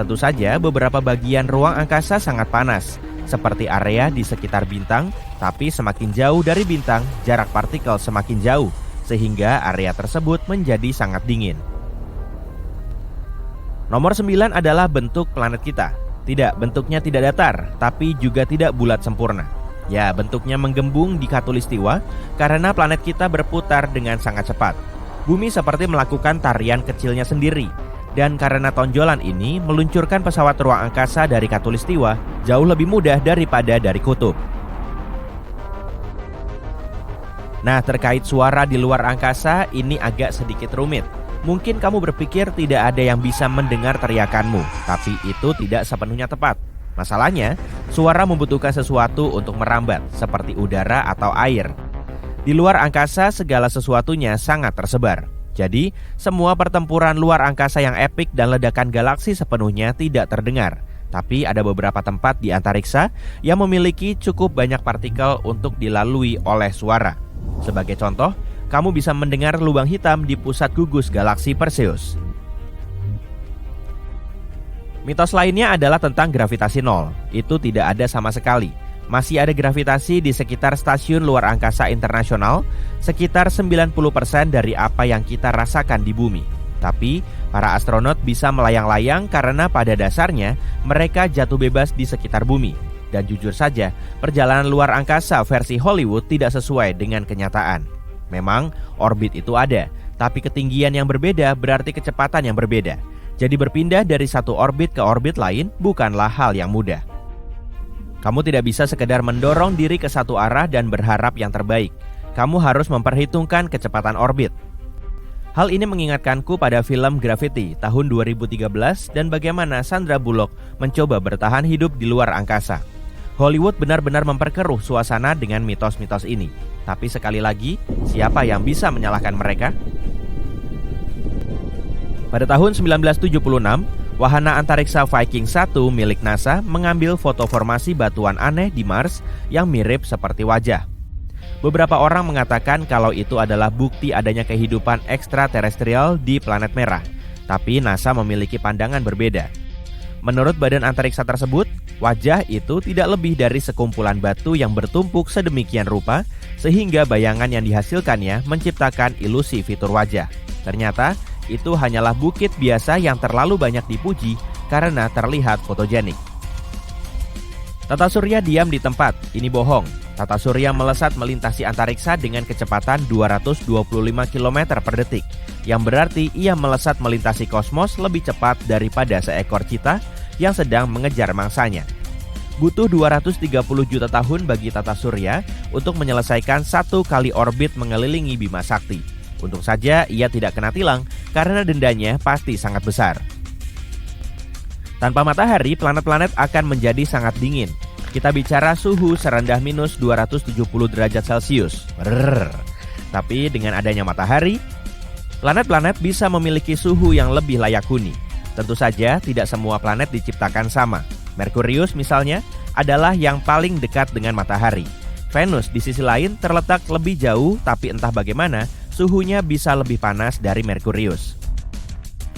Tentu saja beberapa bagian ruang angkasa sangat panas, seperti area di sekitar bintang, tapi semakin jauh dari bintang, jarak partikel semakin jauh, sehingga area tersebut menjadi sangat dingin. Nomor 9 adalah bentuk planet kita. Tidak, bentuknya tidak datar, tapi juga tidak bulat sempurna. Ya, bentuknya menggembung di khatulistiwa karena planet kita berputar dengan sangat cepat. Bumi seperti melakukan tarian kecilnya sendiri. Dan karena tonjolan ini meluncurkan pesawat ruang angkasa dari khatulistiwa jauh lebih mudah daripada dari kutub. Nah, terkait suara di luar angkasa, ini agak sedikit rumit. Mungkin kamu berpikir tidak ada yang bisa mendengar teriakanmu, tapi itu tidak sepenuhnya tepat. Masalahnya, suara membutuhkan sesuatu untuk merambat, seperti udara atau air. Di luar angkasa, segala sesuatunya sangat tersebar. Jadi, semua pertempuran luar angkasa yang epik dan ledakan galaksi sepenuhnya tidak terdengar. Tapi ada beberapa tempat di antariksa yang memiliki cukup banyak partikel untuk dilalui oleh suara. Sebagai contoh, kamu bisa mendengar lubang hitam di pusat gugus galaksi Perseus. Mitos lainnya adalah tentang gravitasi nol. Itu tidak ada sama sekali. Masih ada gravitasi di sekitar stasiun luar angkasa internasional, sekitar 90% dari apa yang kita rasakan di bumi. Tapi, para astronot bisa melayang-layang karena pada dasarnya mereka jatuh bebas di sekitar bumi. Dan jujur saja, perjalanan luar angkasa versi Hollywood tidak sesuai dengan kenyataan. Memang orbit itu ada, tapi ketinggian yang berbeda berarti kecepatan yang berbeda. Jadi berpindah dari satu orbit ke orbit lain bukanlah hal yang mudah. Kamu tidak bisa sekedar mendorong diri ke satu arah dan berharap yang terbaik. Kamu harus memperhitungkan kecepatan orbit. Hal ini mengingatkanku pada film Gravity tahun 2013 dan bagaimana Sandra Bullock mencoba bertahan hidup di luar angkasa. Hollywood benar-benar memperkeruh suasana dengan mitos-mitos ini. Tapi sekali lagi, siapa yang bisa menyalahkan mereka? Pada tahun 1976, wahana antariksa Viking 1 milik NASA mengambil foto formasi batuan aneh di Mars yang mirip seperti wajah. Beberapa orang mengatakan kalau itu adalah bukti adanya kehidupan ekstraterestrial di planet merah. Tapi NASA memiliki pandangan berbeda. Menurut badan antariksa tersebut, wajah itu tidak lebih dari sekumpulan batu yang bertumpuk sedemikian rupa sehingga bayangan yang dihasilkannya menciptakan ilusi fitur wajah. Ternyata, itu hanyalah bukit biasa yang terlalu banyak dipuji karena terlihat fotogenik. Tata surya diam di tempat, ini bohong. Tata surya melesat melintasi antariksa dengan kecepatan 225 km per detik, yang berarti ia melesat melintasi kosmos lebih cepat daripada seekor cheetah yang sedang mengejar mangsanya. Butuh 230 juta tahun bagi tata surya untuk menyelesaikan satu kali orbit mengelilingi Bima Sakti. Untung saja ia tidak kena tilang karena dendanya pasti sangat besar. Tanpa matahari, planet-planet akan menjadi sangat dingin. Kita bicara suhu serendah minus 270 derajat Celcius. Tapi dengan adanya matahari, planet-planet bisa memiliki suhu yang lebih layak huni. Tentu saja tidak semua planet diciptakan sama. Merkurius misalnya adalah yang paling dekat dengan matahari. Venus di sisi lain terletak lebih jauh, tapi entah bagaimana suhunya bisa lebih panas dari Merkurius.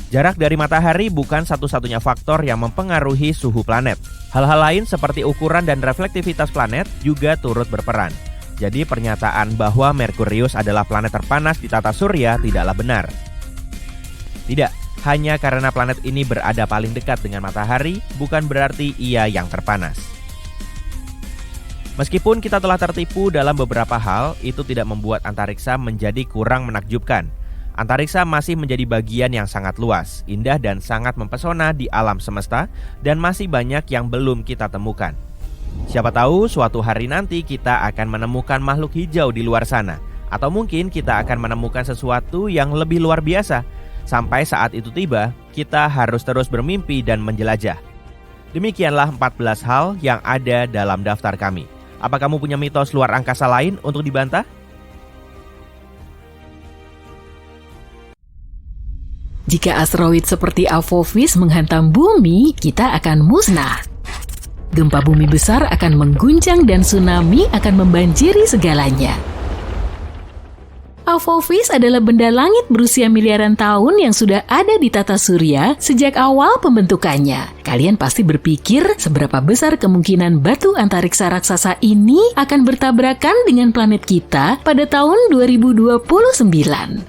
Jarak dari matahari bukan satu-satunya faktor yang mempengaruhi suhu planet. Hal-hal lain seperti ukuran dan reflektivitas planet juga turut berperan. Jadi pernyataan bahwa Merkurius adalah planet terpanas di tata surya tidaklah benar. Tidak. Hanya karena planet ini berada paling dekat dengan matahari, bukan berarti ia yang terpanas. Meskipun kita telah tertipu dalam beberapa hal, itu tidak membuat antariksa menjadi kurang menakjubkan. Antariksa masih menjadi bagian yang sangat luas, indah dan sangat mempesona di alam semesta, dan masih banyak yang belum kita temukan. Siapa tahu suatu hari nanti kita akan menemukan makhluk hijau di luar sana, atau mungkin kita akan menemukan sesuatu yang lebih luar biasa. Sampai saat itu tiba, kita harus terus bermimpi dan menjelajah. Demikianlah 14 hal yang ada dalam daftar kami. Apa kamu punya mitos luar angkasa lain untuk dibantah? Jika asteroid seperti Apophis menghantam bumi, kita akan musnah. Gempa bumi besar akan mengguncang dan tsunami akan membanjiri segalanya. Apophis adalah benda langit berusia miliaran tahun yang sudah ada di tata surya sejak awal pembentukannya. Kalian pasti berpikir seberapa besar kemungkinan batu antariksa raksasa ini akan bertabrakan dengan planet kita pada tahun 2029.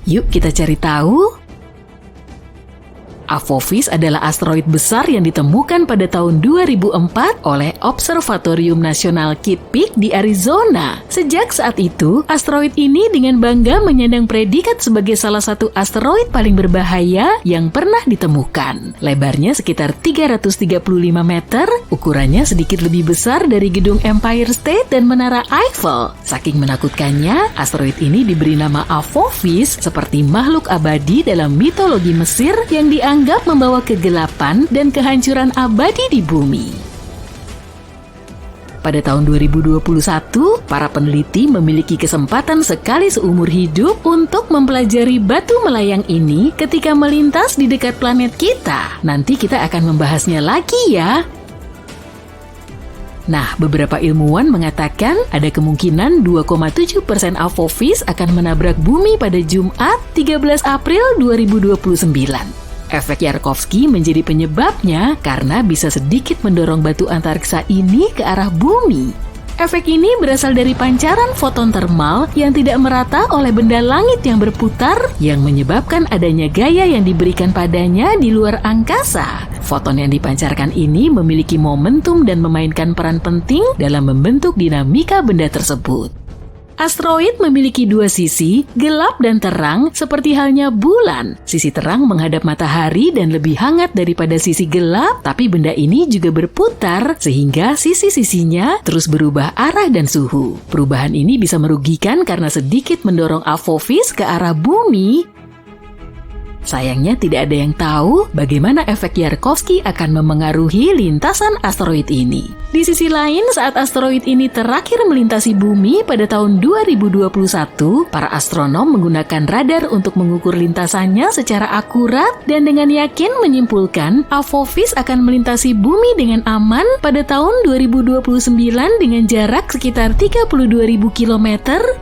Yuk kita cari tahu. Apophis adalah asteroid besar yang ditemukan pada tahun 2004 oleh Observatorium Nasional Kitt Peak di Arizona. Sejak saat itu, asteroid ini dengan bangga menyandang predikat sebagai salah satu asteroid paling berbahaya yang pernah ditemukan. Lebarnya sekitar 335 meter, ukurannya sedikit lebih besar dari gedung Empire State dan Menara Eiffel. Saking menakutkannya, asteroid ini diberi nama Apophis seperti makhluk abadi dalam mitologi Mesir yang dianggap membawa kegelapan dan kehancuran abadi di bumi. Pada tahun 2021, para peneliti memiliki kesempatan sekali seumur hidup untuk mempelajari batu melayang ini ketika melintas di dekat planet kita. Nanti kita akan membahasnya lagi ya. Nah, beberapa ilmuwan mengatakan ada kemungkinan 2,7% Apophis akan menabrak bumi pada Jumat 13 April 2029. Efek Yarkovsky menjadi penyebabnya karena bisa sedikit mendorong batu antariksa ini ke arah bumi. Efek ini berasal dari pancaran foton termal yang tidak merata oleh benda langit yang berputar yang menyebabkan adanya gaya yang diberikan padanya di luar angkasa. Foton yang dipancarkan ini memiliki momentum dan memainkan peran penting dalam membentuk dinamika benda tersebut. Asteroid memiliki dua sisi, gelap dan terang, seperti halnya bulan. Sisi terang menghadap matahari dan lebih hangat daripada sisi gelap, tapi benda ini juga berputar sehingga sisi-sisinya terus berubah arah dan suhu. Perubahan ini bisa merugikan karena sedikit mendorong Apophis ke arah bumi. Sayangnya tidak ada yang tahu bagaimana efek Yarkovsky akan memengaruhi lintasan asteroid ini. Di sisi lain, saat asteroid ini terakhir melintasi bumi pada tahun 2021, para astronom menggunakan radar untuk mengukur lintasannya secara akurat dan dengan yakin menyimpulkan Apophis akan melintasi bumi dengan aman pada tahun 2029 dengan jarak sekitar 32.000 km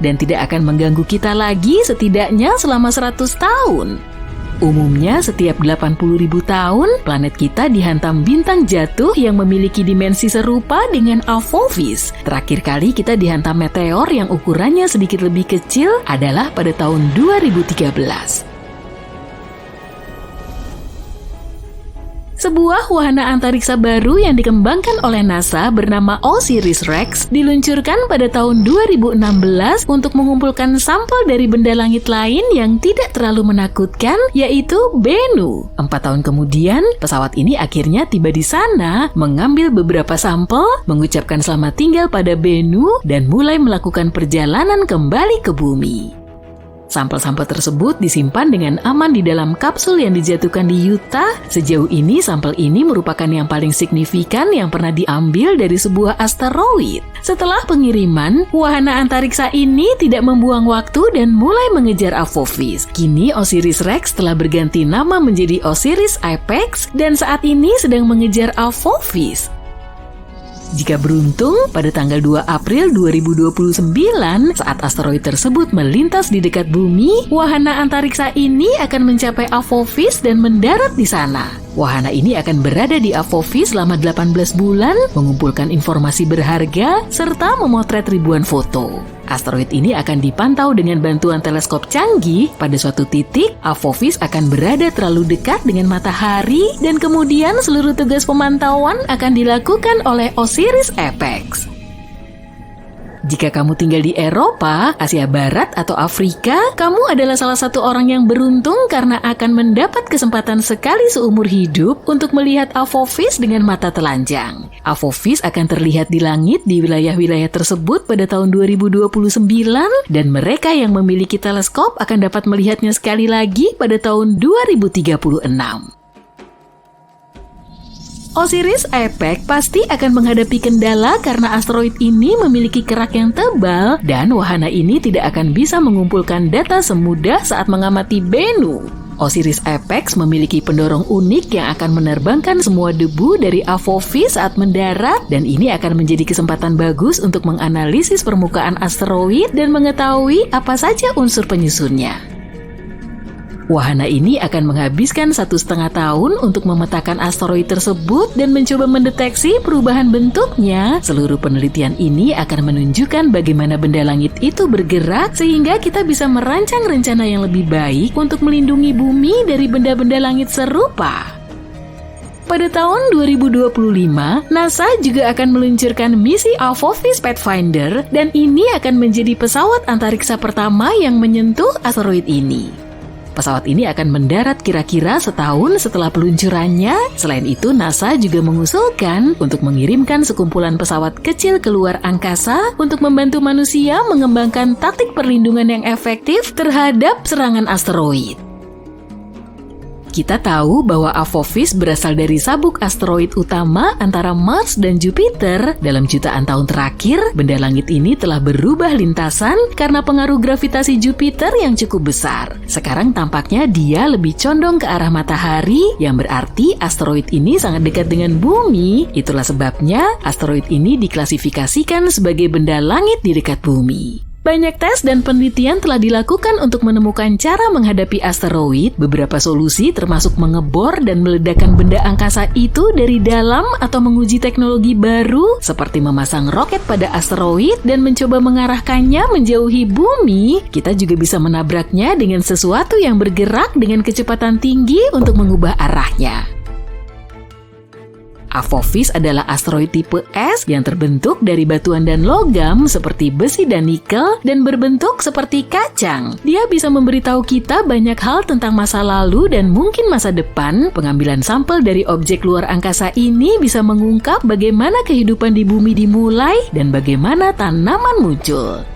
dan tidak akan mengganggu kita lagi setidaknya selama 100 tahun. Umumnya, setiap 80.000 tahun, planet kita dihantam bintang jatuh yang memiliki dimensi serupa dengan Apophis. Terakhir kali kita dihantam meteor yang ukurannya sedikit lebih kecil adalah pada tahun 2013. Sebuah wahana antariksa baru yang dikembangkan oleh NASA bernama OSIRIS-REx diluncurkan pada tahun 2016 untuk mengumpulkan sampel dari benda langit lain yang tidak terlalu menakutkan, yaitu Bennu. 4 tahun kemudian, pesawat ini akhirnya tiba di sana, mengambil beberapa sampel, mengucapkan selamat tinggal pada Bennu, dan mulai melakukan perjalanan kembali ke bumi. Sampel-sampel tersebut disimpan dengan aman di dalam kapsul yang dijatuhkan di Utah. Sejauh ini, sampel ini merupakan yang paling signifikan yang pernah diambil dari sebuah asteroid. Setelah pengiriman, wahana antariksa ini tidak membuang waktu dan mulai mengejar Apophis. Kini OSIRIS-REx telah berganti nama menjadi OSIRIS-APEX dan saat ini sedang mengejar Apophis. Jika beruntung, pada tanggal 2 April 2029, saat asteroid tersebut melintas di dekat bumi, wahana antariksa ini akan mencapai Apophis dan mendarat di sana. Wahana ini akan berada di Apophis selama 18 bulan, mengumpulkan informasi berharga, serta memotret ribuan foto. Asteroid ini akan dipantau dengan bantuan teleskop canggih. Pada suatu titik, Apophis akan berada terlalu dekat dengan matahari dan kemudian seluruh tugas pemantauan akan dilakukan oleh OSIRIS-APEX. Jika kamu tinggal di Eropa, Asia Barat, atau Afrika, kamu adalah salah satu orang yang beruntung karena akan mendapat kesempatan sekali seumur hidup untuk melihat Apophis dengan mata telanjang. Apophis akan terlihat di langit di wilayah-wilayah tersebut pada tahun 2029 dan mereka yang memiliki teleskop akan dapat melihatnya sekali lagi pada tahun 2036. OSIRIS-APEX pasti akan menghadapi kendala karena asteroid ini memiliki kerak yang tebal dan wahana ini tidak akan bisa mengumpulkan data semudah saat mengamati Bennu. OSIRIS-APEX memiliki pendorong unik yang akan menerbangkan semua debu dari Apophis saat mendarat dan ini akan menjadi kesempatan bagus untuk menganalisis permukaan asteroid dan mengetahui apa saja unsur penyusunnya. Wahana ini akan menghabiskan 1,5 tahun untuk memetakan asteroid tersebut dan mencoba mendeteksi perubahan bentuknya. Seluruh penelitian ini akan menunjukkan bagaimana benda langit itu bergerak sehingga kita bisa merancang rencana yang lebih baik untuk melindungi bumi dari benda-benda langit serupa. Pada tahun 2025, NASA juga akan meluncurkan misi Apophis Pathfinder dan ini akan menjadi pesawat antariksa pertama yang menyentuh asteroid ini. Pesawat ini akan mendarat kira-kira setahun setelah peluncurannya. Selain itu, NASA juga mengusulkan untuk mengirimkan sekumpulan pesawat kecil keluar angkasa untuk membantu manusia mengembangkan taktik perlindungan yang efektif terhadap serangan asteroid. Kita tahu bahwa Apophis berasal dari sabuk asteroid utama antara Mars dan Jupiter. Dalam jutaan tahun terakhir, benda langit ini telah berubah lintasan karena pengaruh gravitasi Jupiter yang cukup besar. Sekarang tampaknya dia lebih condong ke arah matahari, yang berarti asteroid ini sangat dekat dengan bumi. Itulah sebabnya asteroid ini diklasifikasikan sebagai benda langit di dekat bumi. Banyak tes dan penelitian telah dilakukan untuk menemukan cara menghadapi asteroid. Beberapa solusi termasuk mengebor dan meledakkan benda angkasa itu dari dalam atau menguji teknologi baru seperti memasang roket pada asteroid dan mencoba mengarahkannya menjauhi bumi. Kita juga bisa menabraknya dengan sesuatu yang bergerak dengan kecepatan tinggi untuk mengubah arahnya. Apophis adalah asteroid tipe S yang terbentuk dari batuan dan logam seperti besi dan nikel dan berbentuk seperti kacang. Dia bisa memberitahu kita banyak hal tentang masa lalu dan mungkin masa depan. Pengambilan sampel dari objek luar angkasa ini bisa mengungkap bagaimana kehidupan di bumi dimulai dan bagaimana tanaman muncul.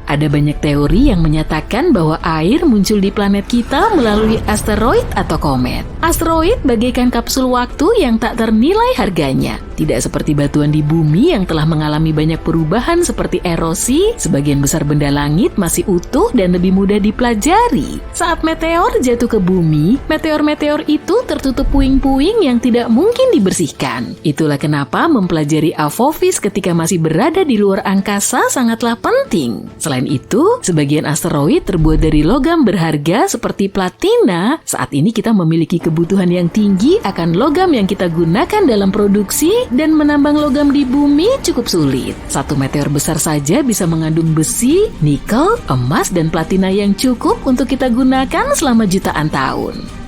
Ada banyak teori yang menyatakan bahwa air muncul di planet kita melalui asteroid atau komet. Asteroid bagaikan kapsul waktu yang tak ternilai harganya. Tidak seperti batuan di bumi yang telah mengalami banyak perubahan seperti erosi, sebagian besar benda langit masih utuh dan lebih mudah dipelajari. Saat meteor jatuh ke bumi, meteor-meteor itu tertutup puing-puing yang tidak mungkin dibersihkan. Itulah kenapa mempelajari Apophis ketika masih berada di luar angkasa sangatlah penting. Selain itu, sebagian asteroid terbuat dari logam berharga seperti platina. Saat ini kita memiliki kebutuhan yang tinggi akan logam yang kita gunakan dalam produksi dan menambang logam di bumi cukup sulit. Satu meteor besar saja bisa mengandung besi, nikel, emas, dan platina yang cukup untuk kita gunakan selama jutaan tahun.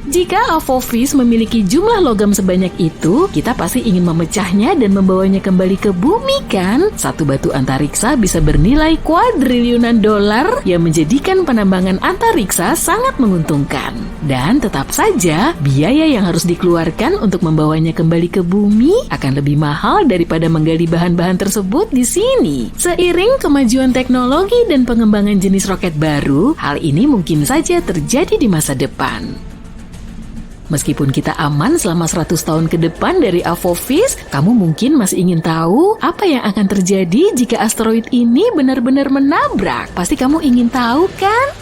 Jika Apophis memiliki jumlah logam sebanyak itu, kita pasti ingin memecahnya dan membawanya kembali ke bumi kan? Satu batu antariksa bisa bernilai kuadriliunan dolar yang menjadikan penambangan antariksa sangat menguntungkan. Dan tetap saja, biaya yang harus dikeluarkan untuk membawanya kembali ke bumi akan lebih mahal daripada menggali bahan-bahan tersebut di sini. Seiring kemajuan teknologi dan pengembangan jenis roket baru, hal ini mungkin saja terjadi di masa depan. Meskipun kita aman selama 100 tahun ke depan dari Apophis, kamu mungkin masih ingin tahu apa yang akan terjadi jika asteroid ini benar-benar menabrak. Pasti kamu ingin tahu kan?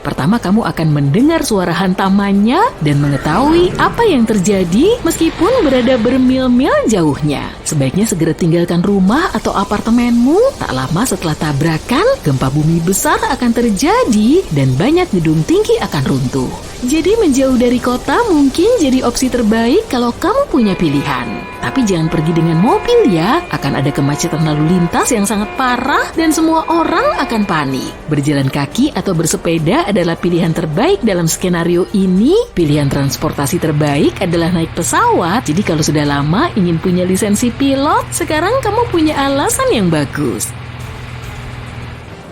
Pertama, kamu akan mendengar suara hantamannya dan mengetahui apa yang terjadi meskipun berada bermil-mil jauhnya. Sebaiknya segera tinggalkan rumah atau apartemenmu. Tak lama setelah tabrakan, gempa bumi besar akan terjadi dan banyak gedung tinggi akan runtuh. Jadi menjauh dari kota mungkin jadi opsi terbaik kalau kamu punya pilihan. Tapi jangan pergi dengan mobil ya, akan ada kemacetan lalu lintas yang sangat parah dan semua orang akan panik. Berjalan kaki atau bersepeda adalah pilihan terbaik dalam skenario ini. Pilihan transportasi terbaik adalah naik pesawat. Jadi kalau sudah lama ingin punya lisensi pilot, sekarang kamu punya alasan yang bagus.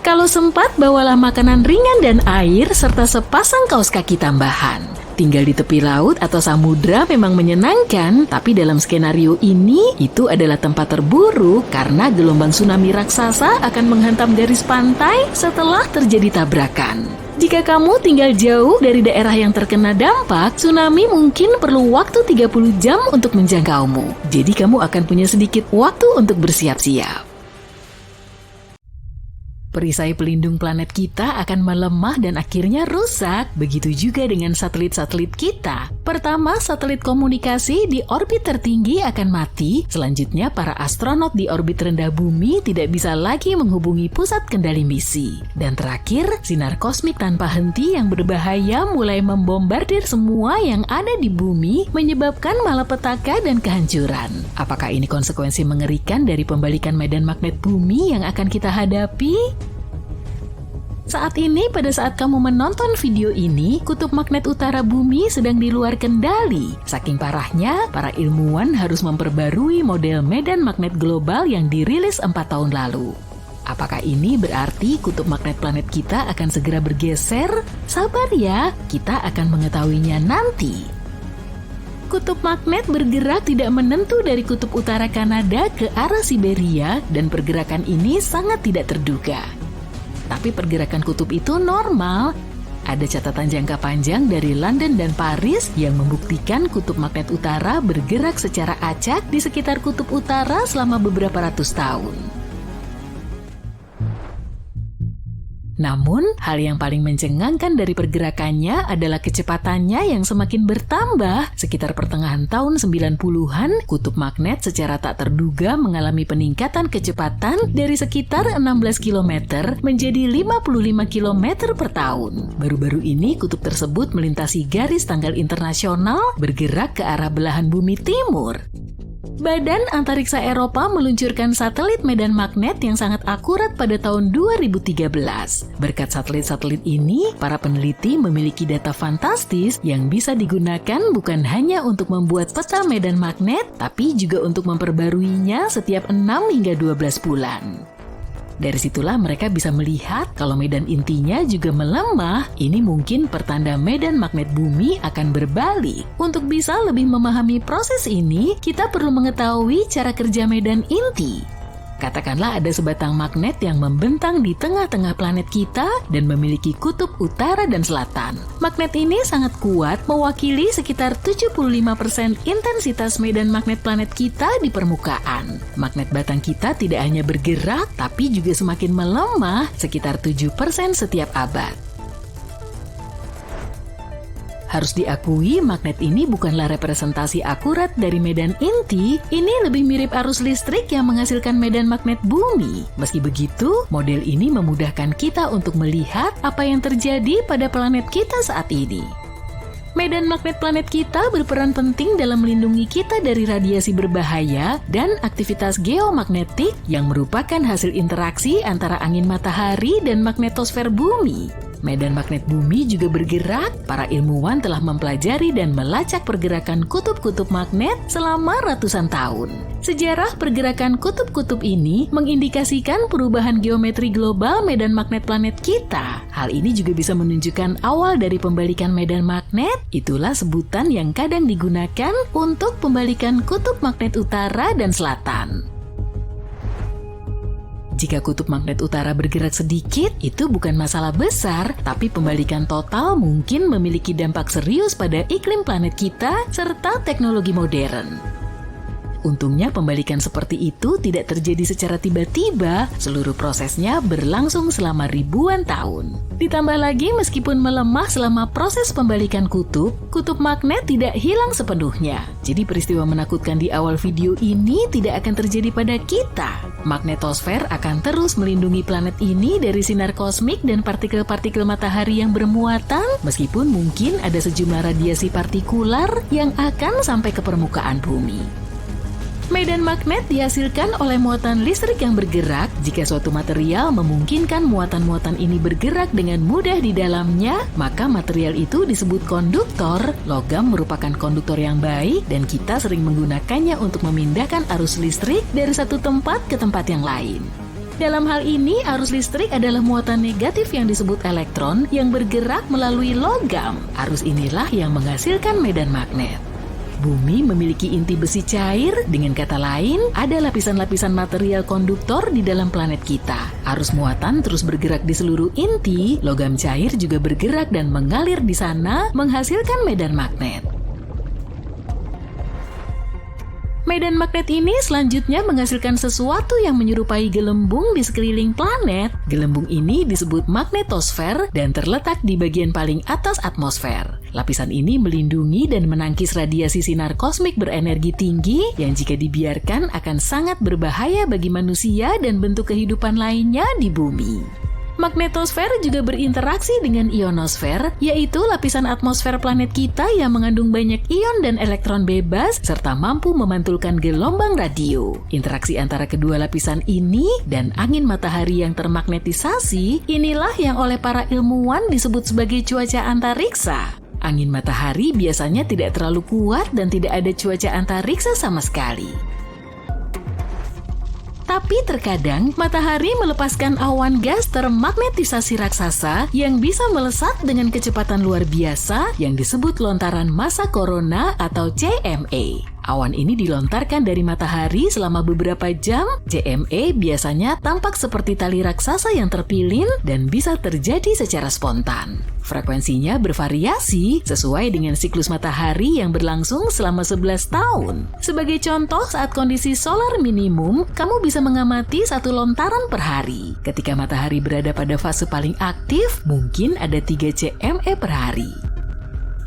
Kalau sempat, bawalah makanan ringan dan air serta sepasang kaos kaki tambahan. Tinggal di tepi laut atau samudra memang menyenangkan, tapi dalam skenario ini, itu adalah tempat terburuk karena gelombang tsunami raksasa akan menghantam garis pantai setelah terjadi tabrakan. Jika kamu tinggal jauh dari daerah yang terkena dampak, tsunami mungkin perlu waktu 30 jam untuk menjangkaumu. Jadi kamu akan punya sedikit waktu untuk bersiap-siap. Perisai pelindung planet kita akan melemah dan akhirnya rusak. Begitu juga dengan satelit-satelit kita. Pertama, satelit komunikasi di orbit tertinggi akan mati. Selanjutnya, para astronot di orbit rendah bumi tidak bisa lagi menghubungi pusat kendali misi. Dan terakhir, sinar kosmik tanpa henti yang berbahaya mulai membombardir semua yang ada di bumi, menyebabkan malapetaka dan kehancuran. Apakah ini konsekuensi mengerikan dari pembalikan medan magnet bumi yang akan kita hadapi? Saat ini, pada saat kamu menonton video ini, kutub magnet utara bumi sedang di luar kendali. Saking parahnya, para ilmuwan harus memperbarui model medan magnet global yang dirilis 4 tahun lalu. Apakah ini berarti kutub magnet planet kita akan segera bergeser? Sabar ya, kita akan mengetahuinya nanti. Kutub magnet bergerak tidak menentu dari kutub utara Kanada ke arah Siberia, dan pergerakan ini sangat tidak terduga. Tapi pergerakan kutub itu normal. Ada catatan jangka panjang dari London dan Paris yang membuktikan kutub magnet utara bergerak secara acak di sekitar kutub utara selama beberapa ratus tahun. Namun, hal yang paling mencengangkan dari pergerakannya adalah kecepatannya yang semakin bertambah. Sekitar pertengahan tahun 90-an, kutub magnet secara tak terduga mengalami peningkatan kecepatan dari sekitar 16 km menjadi 55 km per tahun. Baru-baru ini, kutub tersebut melintasi garis tanggal internasional bergerak ke arah belahan bumi timur. Badan Antariksa Eropa meluncurkan satelit medan magnet yang sangat akurat pada tahun 2013. Berkat satelit-satelit ini, para peneliti memiliki data fantastis yang bisa digunakan bukan hanya untuk membuat peta medan magnet, tapi juga untuk memperbaruinya setiap 6 hingga 12 bulan. Dari situlah mereka bisa melihat kalau medan intinya juga melemah. Ini mungkin pertanda medan magnet bumi akan berbalik. Untuk bisa lebih memahami proses ini, kita perlu mengetahui cara kerja medan inti. Katakanlah ada sebatang magnet yang membentang di tengah-tengah planet kita dan memiliki kutub utara dan selatan. Magnet ini sangat kuat, mewakili sekitar 75% intensitas medan magnet planet kita di permukaan. Magnet batang kita tidak hanya bergerak, tapi juga semakin melemah sekitar 7% setiap abad. Harus diakui, magnet ini bukanlah representasi akurat dari medan inti. Ini lebih mirip arus listrik yang menghasilkan medan magnet bumi. Meski begitu, model ini memudahkan kita untuk melihat apa yang terjadi pada planet kita saat ini. Medan magnet planet kita berperan penting dalam melindungi kita dari radiasi berbahaya dan aktivitas geomagnetik yang merupakan hasil interaksi antara angin matahari dan magnetosfer bumi. Medan magnet bumi juga bergerak. Para ilmuwan telah mempelajari dan melacak pergerakan kutub-kutub magnet selama ratusan tahun. Sejarah pergerakan kutub-kutub ini mengindikasikan perubahan geometri global medan magnet planet kita. Hal ini juga bisa menunjukkan awal dari pembalikan medan magnet. Itulah sebutan yang kadang digunakan untuk pembalikan kutub magnet utara dan selatan. Jika kutub magnet utara bergerak sedikit, itu bukan masalah besar, tapi pembalikan total mungkin memiliki dampak serius pada iklim planet kita serta teknologi modern. Untungnya pembalikan seperti itu tidak terjadi secara tiba-tiba, seluruh prosesnya berlangsung selama ribuan tahun. Ditambah lagi, meskipun melemah selama proses pembalikan kutub magnet tidak hilang sepenuhnya. Jadi peristiwa menakutkan di awal video ini tidak akan terjadi pada kita. Magnetosfer akan terus melindungi planet ini dari sinar kosmik dan partikel-partikel matahari yang bermuatan, meskipun mungkin ada sejumlah radiasi partikular yang akan sampai ke permukaan bumi. Medan magnet dihasilkan oleh muatan listrik yang bergerak. Jika suatu material memungkinkan muatan-muatan ini bergerak dengan mudah di dalamnya, maka material itu disebut konduktor. Logam merupakan konduktor yang baik dan kita sering menggunakannya untuk memindahkan arus listrik dari satu tempat ke tempat yang lain. Dalam hal ini, arus listrik adalah muatan negatif yang disebut elektron yang bergerak melalui logam. Arus inilah yang menghasilkan medan magnet. Bumi memiliki inti besi cair, dengan kata lain, ada lapisan-lapisan material konduktor di dalam planet kita. Arus muatan terus bergerak di seluruh inti, logam cair juga bergerak dan mengalir di sana, menghasilkan medan magnet. Medan magnet ini selanjutnya menghasilkan sesuatu yang menyerupai gelembung di sekeliling planet. Gelembung ini disebut magnetosfer dan terletak di bagian paling atas atmosfer. Lapisan ini melindungi dan menangkis radiasi sinar kosmik berenergi tinggi yang jika dibiarkan akan sangat berbahaya bagi manusia dan bentuk kehidupan lainnya di bumi. Magnetosfer juga berinteraksi dengan ionosfer, yaitu lapisan atmosfer planet kita yang mengandung banyak ion dan elektron bebas serta mampu memantulkan gelombang radio. Interaksi antara kedua lapisan ini dan angin matahari yang termagnetisasi, inilah yang oleh para ilmuwan disebut sebagai cuaca antariksa. Angin matahari biasanya tidak terlalu kuat dan tidak ada cuaca antariksa sama sekali. Tapi terkadang matahari melepaskan awan gas termagnetisasi raksasa yang bisa melesat dengan kecepatan luar biasa yang disebut lontaran massa corona atau CME. Awan ini dilontarkan dari matahari selama beberapa jam. CME biasanya tampak seperti tali raksasa yang terpilin dan bisa terjadi secara spontan. Frekuensinya bervariasi sesuai dengan siklus matahari yang berlangsung selama 11 tahun. Sebagai contoh, saat kondisi solar minimum, kamu bisa mengamati satu lontaran per hari. Ketika matahari berada pada fase paling aktif, mungkin ada 3 CME per hari.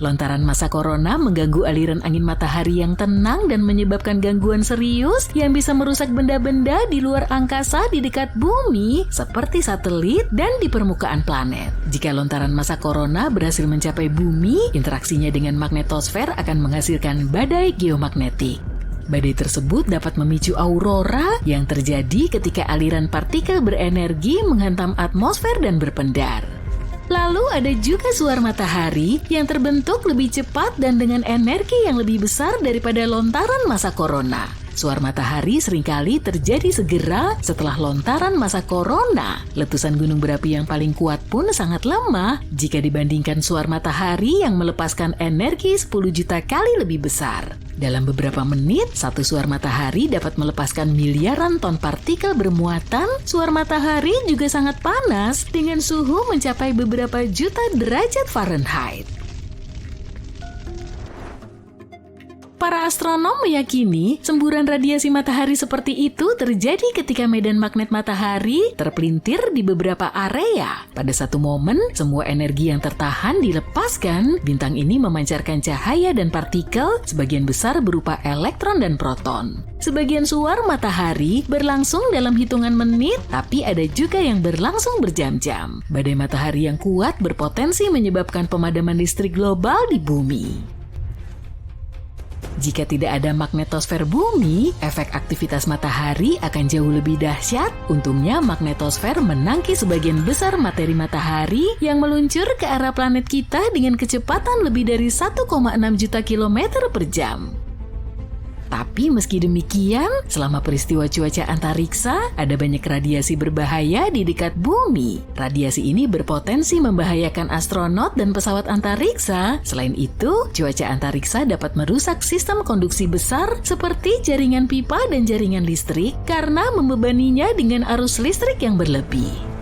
Lontaran massa corona mengganggu aliran angin matahari yang tenang dan menyebabkan gangguan serius yang bisa merusak benda-benda di luar angkasa di dekat bumi seperti satelit dan di permukaan planet. Jika lontaran massa corona berhasil mencapai bumi, interaksinya dengan magnetosfer akan menghasilkan badai geomagnetik. Badai tersebut dapat memicu aurora yang terjadi ketika aliran partikel berenergi menghantam atmosfer dan berpendar. Lalu ada juga suar matahari yang terbentuk lebih cepat dan dengan energi yang lebih besar daripada lontaran massa corona. Suar matahari seringkali terjadi segera setelah lontaran massa corona. Letusan gunung berapi yang paling kuat pun sangat lemah jika dibandingkan suar matahari yang melepaskan energi 10 juta kali lebih besar. Dalam beberapa menit, satu suar matahari dapat melepaskan miliaran ton partikel bermuatan. Suar matahari juga sangat panas dengan suhu mencapai beberapa juta derajat Fahrenheit. Para astronom meyakini semburan radiasi matahari seperti itu terjadi ketika medan magnet matahari terpelintir di beberapa area. Pada satu momen, semua energi yang tertahan dilepaskan. Bintang ini memancarkan cahaya dan partikel, sebagian besar berupa elektron dan proton. Sebagian suar matahari berlangsung dalam hitungan menit, tapi ada juga yang berlangsung berjam-jam. Badai matahari yang kuat berpotensi menyebabkan pemadaman listrik global di bumi. Jika tidak ada magnetosfer bumi, efek aktivitas matahari akan jauh lebih dahsyat. Untungnya magnetosfer menangkis sebagian besar materi matahari yang meluncur ke arah planet kita dengan kecepatan lebih dari 1,6 juta kilometer per jam. Tapi meski demikian, selama peristiwa cuaca antariksa, ada banyak radiasi berbahaya di dekat bumi. Radiasi ini berpotensi membahayakan astronot dan pesawat antariksa. Selain itu, cuaca antariksa dapat merusak sistem konduksi besar seperti jaringan pipa dan jaringan listrik karena membebaninya dengan arus listrik yang berlebih.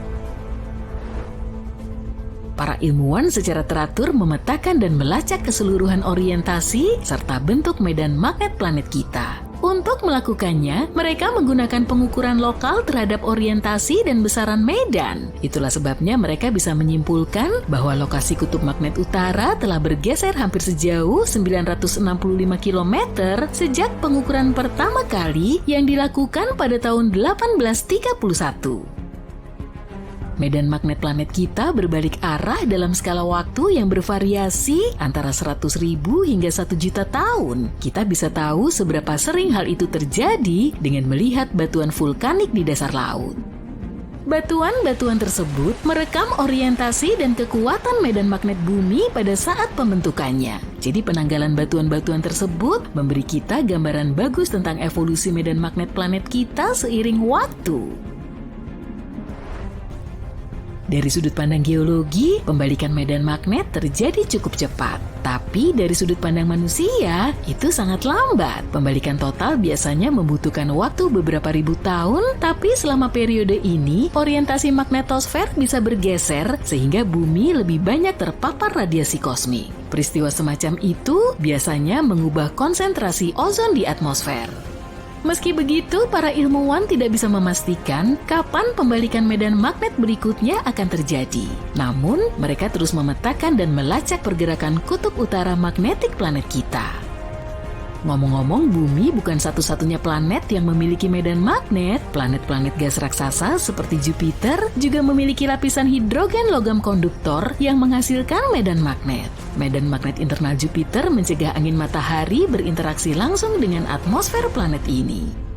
Para ilmuwan secara teratur memetakan dan melacak keseluruhan orientasi serta bentuk medan magnet planet kita. Untuk melakukannya, mereka menggunakan pengukuran lokal terhadap orientasi dan besaran medan. Itulah sebabnya mereka bisa menyimpulkan bahwa lokasi kutub magnet utara telah bergeser hampir sejauh 965 km sejak pengukuran pertama kali yang dilakukan pada tahun 1831. Medan magnet planet kita berbalik arah dalam skala waktu yang bervariasi antara 100.000 hingga 1 juta tahun. Kita bisa tahu seberapa sering hal itu terjadi dengan melihat batuan vulkanik di dasar laut. Batuan-batuan tersebut merekam orientasi dan kekuatan medan magnet bumi pada saat pembentukannya. Jadi penanggalan batuan-batuan tersebut memberi kita gambaran bagus tentang evolusi medan magnet planet kita seiring waktu. Dari sudut pandang geologi, pembalikan medan magnet terjadi cukup cepat. Tapi dari sudut pandang manusia, itu sangat lambat. Pembalikan total biasanya membutuhkan waktu beberapa ribu tahun, tapi selama periode ini, orientasi magnetosfer bisa bergeser sehingga bumi lebih banyak terpapar radiasi kosmik. Peristiwa semacam itu biasanya mengubah konsentrasi ozon di atmosfer. Meski begitu, para ilmuwan tidak bisa memastikan kapan pembalikan medan magnet berikutnya akan terjadi. Namun, mereka terus memetakan dan melacak pergerakan kutub utara magnetik planet kita. Ngomong-ngomong, bumi bukan satu-satunya planet yang memiliki medan magnet. Planet-planet gas raksasa seperti Jupiter juga memiliki lapisan hidrogen logam konduktor yang menghasilkan medan magnet. Medan magnet internal Jupiter mencegah angin matahari berinteraksi langsung dengan atmosfer planet ini.